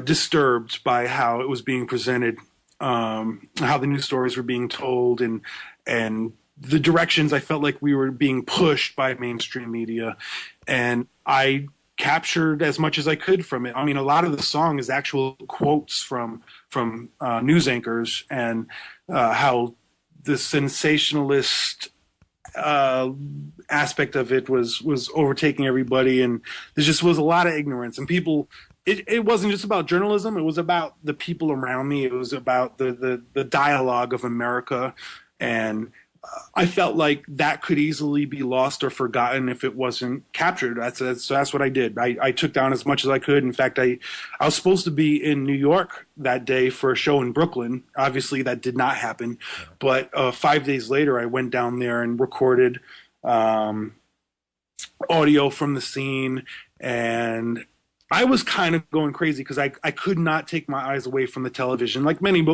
disturbed by how it was being presented. How the news stories were being told and the directions I felt like we were being pushed by mainstream media. And I captured as much as I could from it. I mean, a lot of the song is actual quotes from news anchors and how the sensationalist aspect of it was overtaking everybody. And there just was a lot of ignorance and people. It wasn't just about journalism. It was about the people around me. It was about the dialogue of America. And I felt like that could easily be lost or forgotten if it wasn't captured. So that's what I did. I took down as much as I could. In fact, I was supposed to be in New York that day for a show in Brooklyn. Obviously, that did not happen. But 5 days later, I went down there and recorded audio from the scene. And I was kind of going crazy because I could not take my eyes away from the television, like many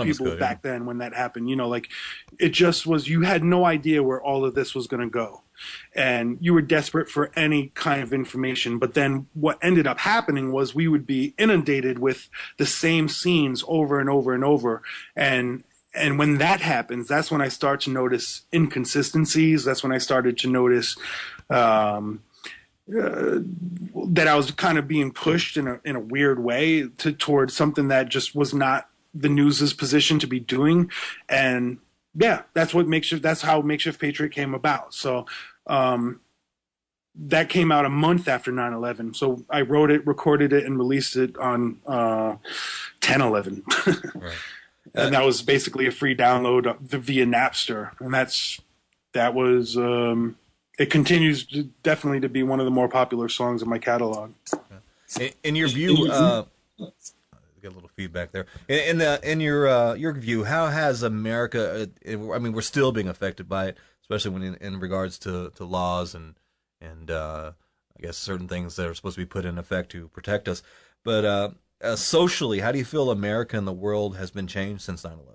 people back then when that happened. You know, like it just was, you had no idea where all of this was going to go. And you were desperate for any kind of information. But then what ended up happening was we would be inundated with the same scenes over and over and over. And And when that happens, that's when I start to notice inconsistencies. That's when I started to notice that I was kind of being pushed in a weird way towards something that just was not the news's position to be doing. And yeah, that's how Makeshift Patriot came about. So that came out a month after 9/11. So I wrote it, recorded it, and released it on 10/11. Right. And that was basically a free download via Napster. And that was it continues definitely to be one of the more popular songs in my catalog. In your view, got a little feedback there. In your view, how has America? I mean, we're still being affected by it, especially when in regards to laws and I guess certain things that are supposed to be put in effect to protect us. But socially, how do you feel America and the world has been changed since 9/11?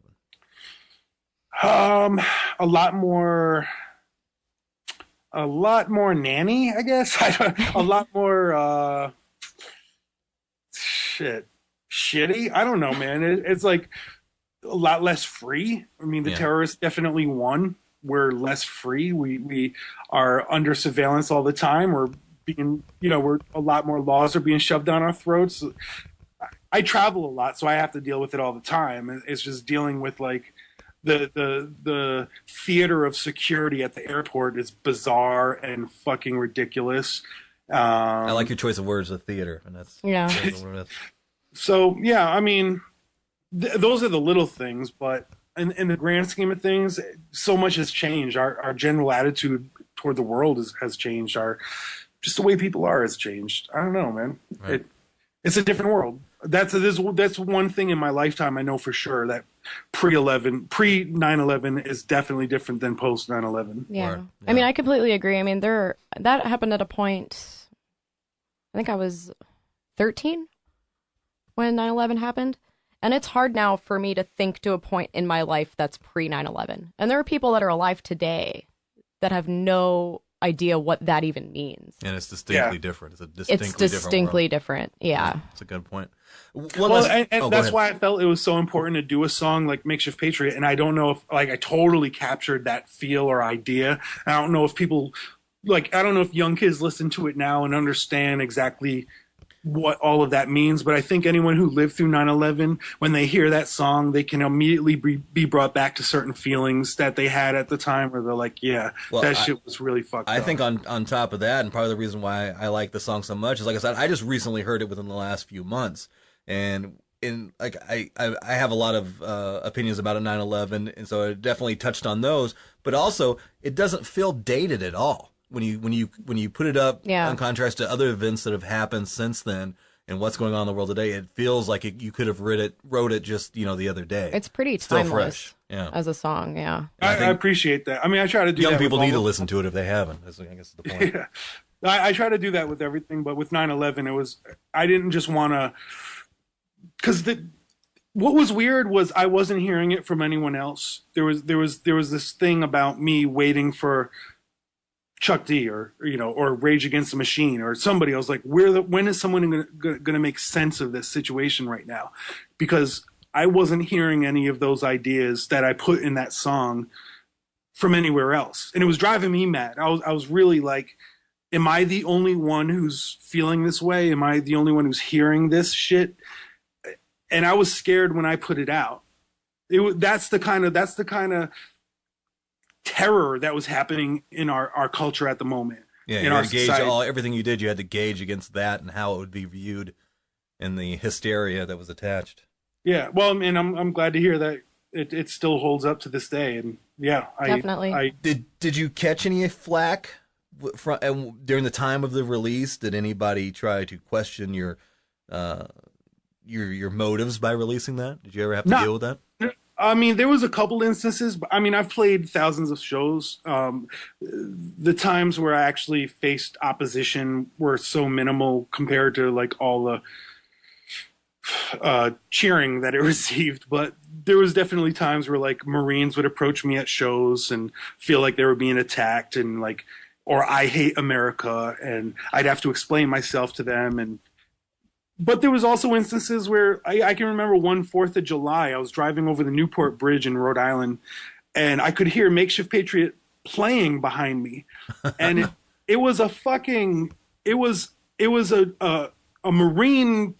A lot more nanny, I guess. A lot more shitty. I don't know, man. It's like a lot less free. I mean, the terrorists definitely won. We're less free. We are under surveillance all the time. We're being, we're a lot more laws are being shoved down our throats. I travel a lot, so I have to deal with it all the time. It's just dealing with like the theater of security at the airport is bizarre and fucking ridiculous. I like your choice of words, the theater, and that's what it is. So yeah, I mean, those are the little things, but in the grand scheme of things, so much has changed. Our general attitude toward the world has changed. Just the way people are has changed. I don't know, man. Right. It's a different world. That's one thing in my lifetime I know for sure, that pre 9/11 is definitely different than post 9/11. Yeah. I mean, I completely agree. I mean, that happened at a point, I think I was 13 when 9/11 happened. And it's hard now for me to think to a point in my life that's pre 9/11. And there are people that are alive today that have no idea what that even means. And it's distinctly different. It's distinctly different. Yeah. It's a good point. That's why I felt it was so important to do a song like Makeshift Patriot. And I don't know if I totally captured that feel or idea. I don't know if people I don't know if young kids listen to it now and understand exactly what all of that means, but I think anyone who lived through 9/11, when they hear that song, they can immediately be brought back to certain feelings that they had at the time, where they're like, shit was really fucked up. I think on top of that, and part of the reason why I like the song so much is, like I said, I just recently heard it within the last few months, and I have a lot of opinions about 9/11, and so it definitely touched on those, but also it doesn't feel dated at all. When you put it up in contrast to other events that have happened since then and what's going on in the world today, it feels like you could have wrote it just the other day. It's pretty timeless as a song. Yeah, I appreciate that. I mean, I try to do young that. Young people need to listen to it if they haven't. I guess is the point. Yeah. I try to do that with everything, but with 9/11, I didn't just want to, because what was weird was I wasn't hearing it from anyone else. There was this thing about me waiting for Chuck D or Rage Against the Machine or somebody. I was like, when is someone going to make sense of this situation right now? Because I wasn't hearing any of those ideas that I put in that song from anywhere else, and it was driving me mad. I was really like, am I the only one who's feeling this way? Am I the only one who's hearing this shit? And I was scared when I put it out. That's the kind of terror that was happening in our culture at the moment. Yeah, in you our had to gauge society. everything you did. You had to gauge against that and how it would be viewed, and the hysteria that was attached. Yeah, well, and I'm glad to hear that it still holds up to this day. And yeah, definitely. Did you catch any flack during the time of the release? Did anybody try to question your motives by releasing that? Did you ever have to deal with that? I mean, there was a couple instances, but I mean, I've played thousands of shows. The times where I actually faced opposition were so minimal compared to like all the cheering that it received. But there was definitely times where like Marines would approach me at shows and feel like they were being attacked and like, or I hate America, and I'd have to explain myself to them. And but there was also instances where I can remember one 4th of July, I was driving over the Newport Bridge in Rhode Island, and I could hear Makeshift Patriot playing behind me, and it was a fucking it was a Marine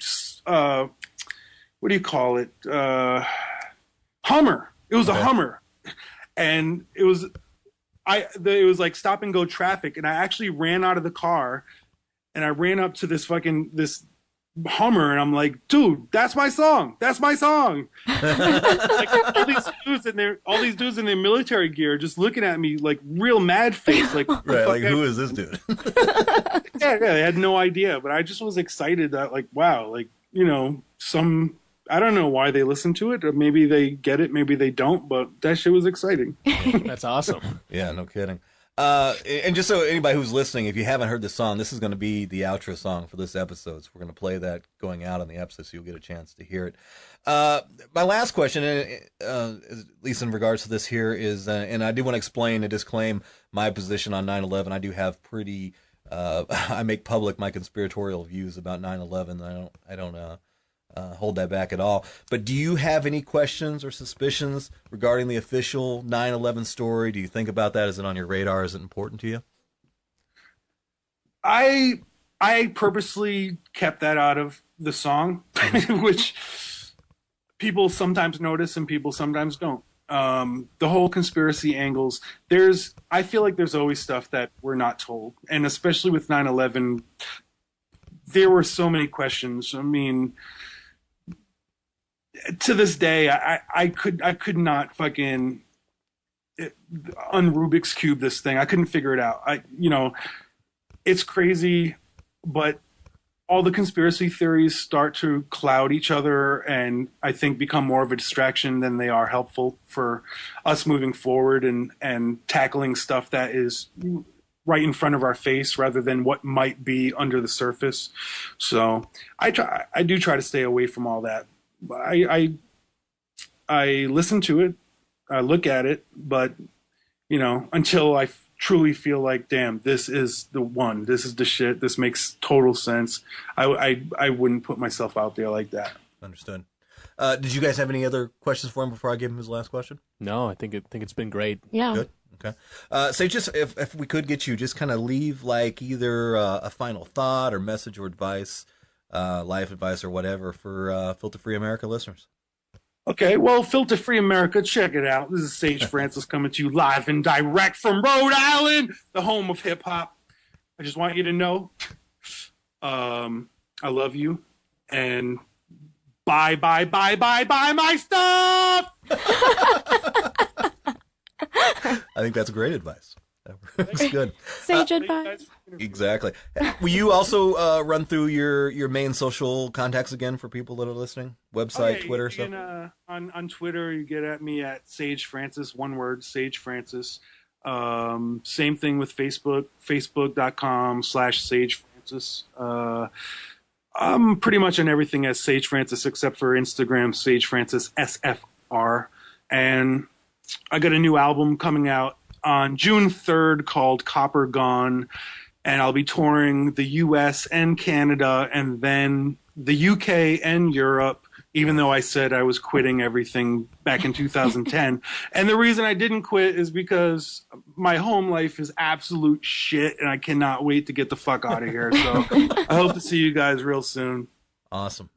what do you call it, Hummer. It was a Hummer, and it was like stop and go traffic, and I actually ran out of the car, and I ran up to this Hummer, and I'm like, dude, that's my song. That's my song. Like all these dudes in their military gear just looking at me like real mad face, like Right, like who is this dude? yeah, they had no idea, but I just was excited that like, wow, like, you know, I don't know why they listen to it, or maybe they get it, maybe they don't, but that shit was exciting. That's awesome. Yeah, no kidding. And just so anybody who's listening, if you haven't heard this song, this is going to be the outro song for this episode. So we're going to play that going out on the episode, so you'll get a chance to hear it. My last question, at least in regards to this here, is, and I do want to explain and disclaim my position on 9/11. I do have pretty, I make public my conspiratorial views about 9/11. I don't hold that back at all. But do you have any questions or suspicions regarding the official 9/11 story? Do you think about that? Is it on your radar? Is it important to you? I purposely kept that out of the song, which people sometimes notice and people sometimes don't. The whole conspiracy angles, I feel like there's always stuff that we're not told. And especially with 9/11, there were so many questions. I mean, to this day, I could not fucking un-Rubik's Cube this thing. I couldn't figure it out. It's crazy, but all the conspiracy theories start to cloud each other and I think become more of a distraction than they are helpful for us moving forward and tackling stuff that is right in front of our face rather than what might be under the surface. So I do try to stay away from all that. I listen to it, I look at it, but until I truly feel like, damn, this is the one, this is the shit, this makes total sense, I wouldn't put myself out there like that. Understood. Did you guys have any other questions for him before I give him his last question? No, I think it's been great. Yeah. Good. Okay. So just if we could get you, just kind of leave like either a final thought or message or advice, life advice or whatever for Filter Free America listeners. Okay, well, Filter Free America, check it out. This is Sage Francis coming to you live and direct from Rhode Island, the home of hip hop. I just want you to know, I love you, and buy my stuff. I think that's great advice. That works good. Sage advice. Exactly. Will you also run through your main social contacts again for people that are listening? Website, Twitter, you can, on Twitter, you get at me at Sage Francis, one word, Sage Francis. Same thing with Facebook, facebook.com/Sage Francis. I'm pretty much on everything as Sage Francis except for Instagram, Sage Francis SFR. And I got a new album coming out on June 3rd called Copper Gone, and I'll be touring the US and Canada and then the UK and Europe, even though I said I was quitting everything back in 2010. And the reason I didn't quit is because my home life is absolute shit and I cannot wait to get the fuck out of here. So I hope to see you guys real soon. Awesome.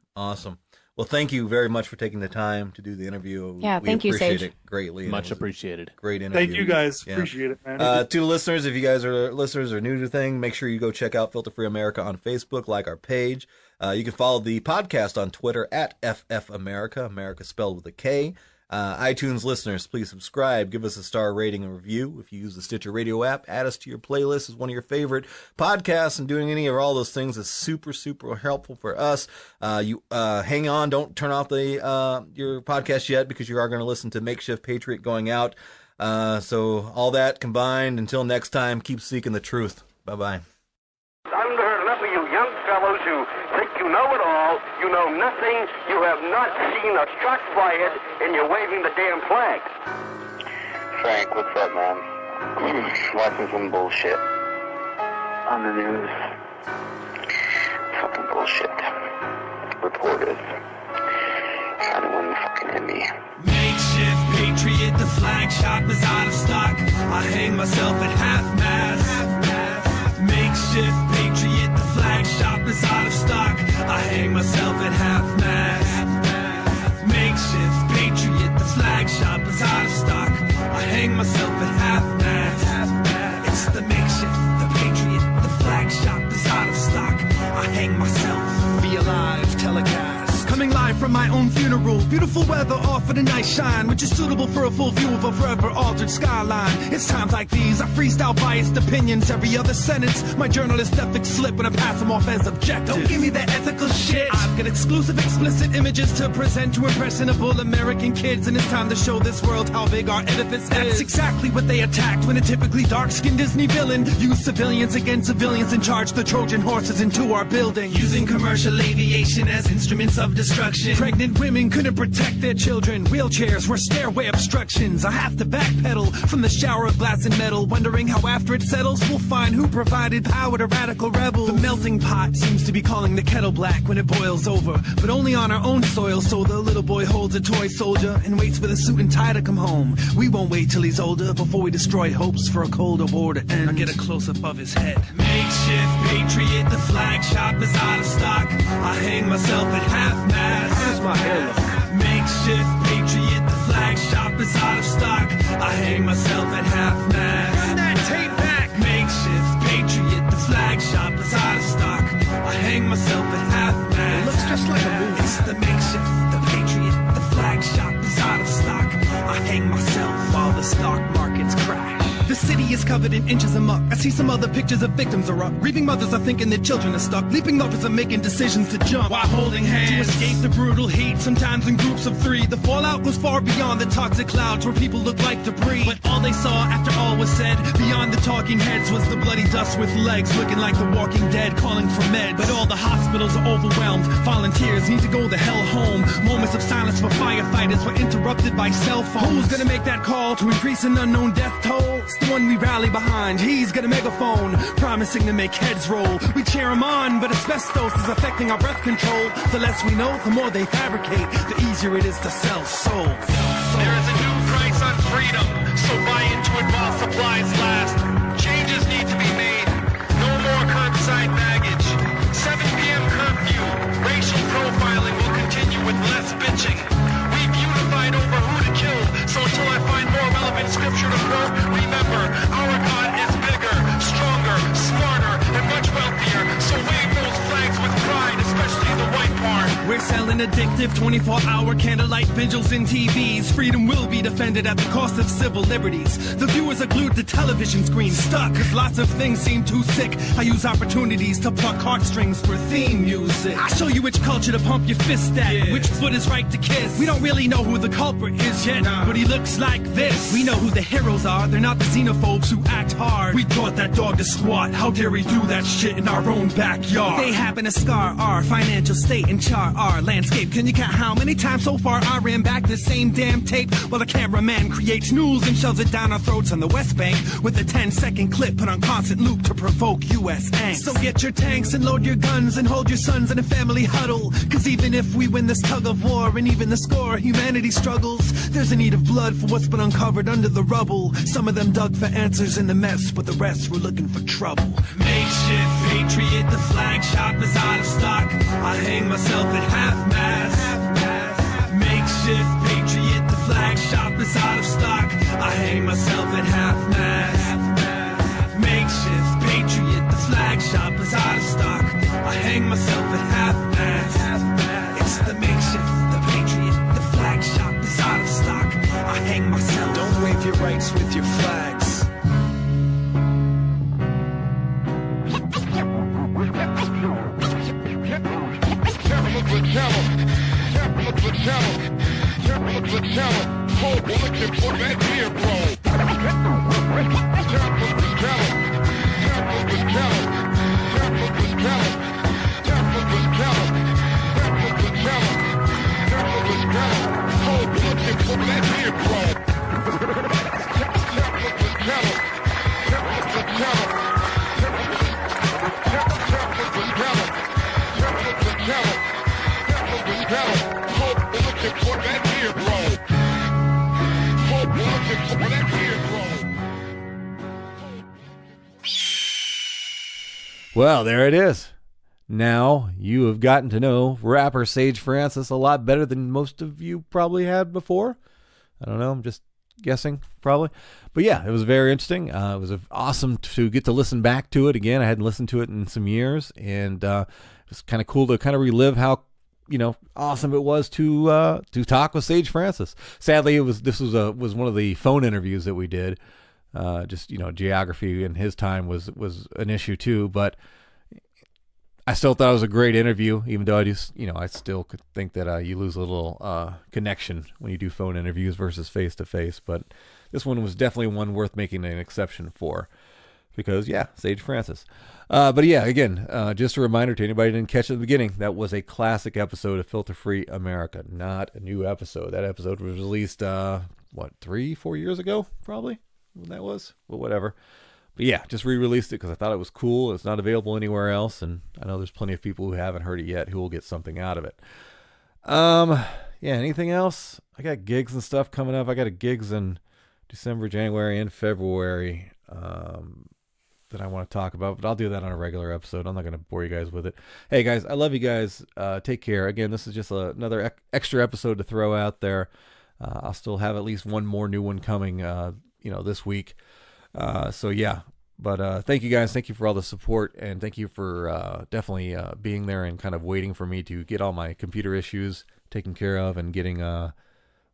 Well, thank you very much for taking the time to do the interview. Yeah, thank you, appreciate Sage. it greatly. Much appreciated. Great interview. Thank you guys. Yeah. Appreciate it, man. To the listeners, if you guys are listeners or new to the thing, make sure you go check out Filter Free America on Facebook, like our page. You can follow the podcast on Twitter at FF America, America spelled with a K. iTunes listeners, please subscribe, give us a star rating and review. If you use the Stitcher Radio app, add us to your playlist as one of your favorite podcasts, and doing any or all those things is super, super helpful for us. You hang on, don't turn off your podcast yet, because you are going to listen to Makeshift Patriot going out. So all that combined, until next time, keep seeking the truth. Bye-bye. I've heard enough of you young fellows who think you know it all. You know nothing. You have not seen a shot fired, and you're waving the damn flag. Frank, what's up, man? Watching some bullshit on the news. Fucking bullshit. headquarters. Anyone fucking hit me. Makeshift Patriot, the flag shop is out of stock. I hang myself at half-mast. Makeshift Patriot, the flag shop is out of stock. I hang myself at half-mast. Makeshift Patriot, the flag shop is out of stock. I hang myself at half-mast. It's the makeshift, the Patriot, the flag shop is out of stock. I hang myself. Be alive, telecast. Coming live from my own funeral. Beautiful weather offered a nice shine, which is suitable for a full view of a forever altered skyline. It's times like these I freestyle biased opinions. Every other sentence, my journalist ethics slip when I pass them off as objective. Don't give me that ethical shit. I've got exclusive, explicit images to present to impressionable American kids, and it's time to show this world how big our edifice is. That's exactly what they attacked when a typically dark-skinned Disney villain used civilians against civilians and charged the Trojan horses into our building, using commercial aviation as instruments of destruction. Pregnant women couldn't protect their children. Wheelchairs were stairway obstructions. I have to backpedal from the shower of glass and metal, wondering how after it settles we'll find who provided power to radical rebels. The melting pot seems to be calling the kettle black when it boils over, but only on our own soil. So the little boy holds a toy soldier and waits for the suit and tie to come home. We won't wait till he's older before we destroy hopes for a colder war to end. I get a close-up of his head. Makeshift Patriot, the flag shop is out of stock. I hang myself at half-mast. Here's my hair look. Makeshift Patriot, the flag shop is out of stock. I hang myself at half-mast. Run that tape back. Makeshift Patriot, the flag shop is out of stock. I hang myself at half-mast. It looks just like a movie. It's the makeshift, the Patriot, the flag shop is out of stock. I hang myself while the stock markets crash. The city is covered in inches of muck. I see some other pictures of victims are up. Grieving mothers are thinking their children are stuck. Leaping lovers are making decisions to jump while holding hands to escape the brutal heat, sometimes in groups of three. The fallout goes far beyond the toxic clouds where people look like debris. But all they saw after all was said, beyond the talking heads, was the bloody dust with legs looking like the walking dead calling for meds. But all the hospitals are overwhelmed. Volunteers need to go the hell home. Moments of silence for firefighters were interrupted by cell phones. Who's gonna make that call to increase an unknown death toll? It's the one we rally behind. He's got a megaphone promising to make heads roll. We cheer him on, but asbestos is affecting our breath control. The less we know, the more they fabricate, the easier it is to sell souls. There is a new price on freedom, so buy into it while supplies last. Changes need to be made. No more curbside baggage. 7 p.m. curfew. Racial profiling will continue with less bitching. We've unified over who to kill, so until I find more relevant scripture to quote, remember, our God is bigger, stronger, smarter, and much wealthier. So wave those flags with pride, especially the white part. We're selling addictive 24-hour candlelight vigils in TVs. Freedom will be defended at the cost of civil liberties. The viewers are glued to television screens, stuck, cause lots of things seem too sick. I use opportunities to pluck heartstrings for theme music. I show you which culture to pump your fist at, which foot is right to kiss. We don't really know who the culprit is yet, but he looks like this. We know who the heroes are, they're not the xenophobes who act hard. We taught that dog to squat, how dare he do that shit in our own backyard. They happen to scar our financial state and char our landscape. Can you count how many times so far I ran back the same damn tape while the cameraman creates news and shoves it down our throats on the West Bank with a 10-second clip put on constant loop to provoke U.S. angst. So get your tanks and load your guns and hold your sons in a family huddle, cause even if we win this tug of war and even the score, humanity struggles. There's a need of blood for what's been uncovered under the rubble. Some of them dug for answers in the mess, but the rest were looking for trouble. Makeshift Patriot, the flag shop is out of stock. I hang myself at half-mast. Makeshift Patriot, the flag shop is out of stock. I hang myself at half-mast. Makeshift Patriot, the flag shop is out of stock. I hang myself at half-mast. It's the makeshift, the Patriot, the flag shop is out of stock. I hang myself. Don't wave your rights with your flags. Well, there it is. Now you have gotten to know rapper Sage Francis a lot better than most of you probably had before. I don't know. I'm just guessing, probably. But yeah, it was very interesting. It was awesome to get to listen back to it again. I hadn't listened to it in some years, and it was kind of cool to kind of relive how awesome it was to talk with Sage Francis. Sadly, this was one of the phone interviews that we did. Just geography in his time was an issue too, but I still thought it was a great interview, even though I still could think that you lose a little connection when you do phone interviews versus face to face. But this one was definitely one worth making an exception for, because Sage Francis. But yeah, again, just a reminder to anybody who didn't catch it at the beginning, that was a classic episode of Filter Free America, not a new episode. That episode was released 3-4 years ago, probably, when that was. Well, whatever. But yeah, just re-released it because I thought it was cool. It's not available anywhere else, and I know there's plenty of people who haven't heard it yet who will get something out of it. Anything else? I got gigs and stuff coming up. I got gigs in December, January, and February that I want to talk about, but I'll do that on a regular episode. I'm not going to bore you guys with it. Hey guys, I love you guys. Take care. Again, this is just another extra episode to throw out there. I'll still have at least one more new one coming, this week. But thank you guys. Thank you for all the support, and thank you for definitely being there and kind of waiting for me to get all my computer issues taken care of and getting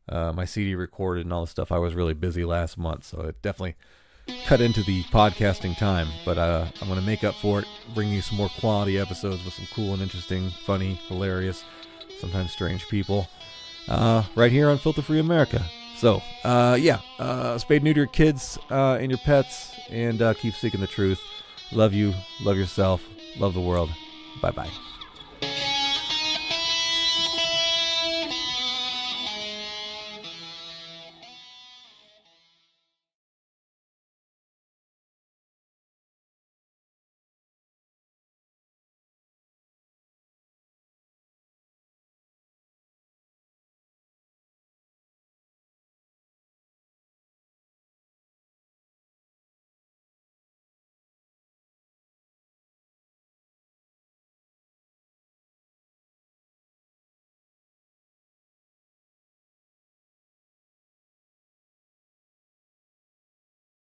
my CD recorded and all the stuff. I was really busy last month, so it definitely cut into the podcasting time. But I'm going to make up for it, bring you some more quality episodes with some cool and interesting, funny, hilarious, sometimes strange people right here on Filter Free America. So, spade neuter your kids and your pets, and keep seeking the truth. Love you, love yourself, love the world. Bye-bye.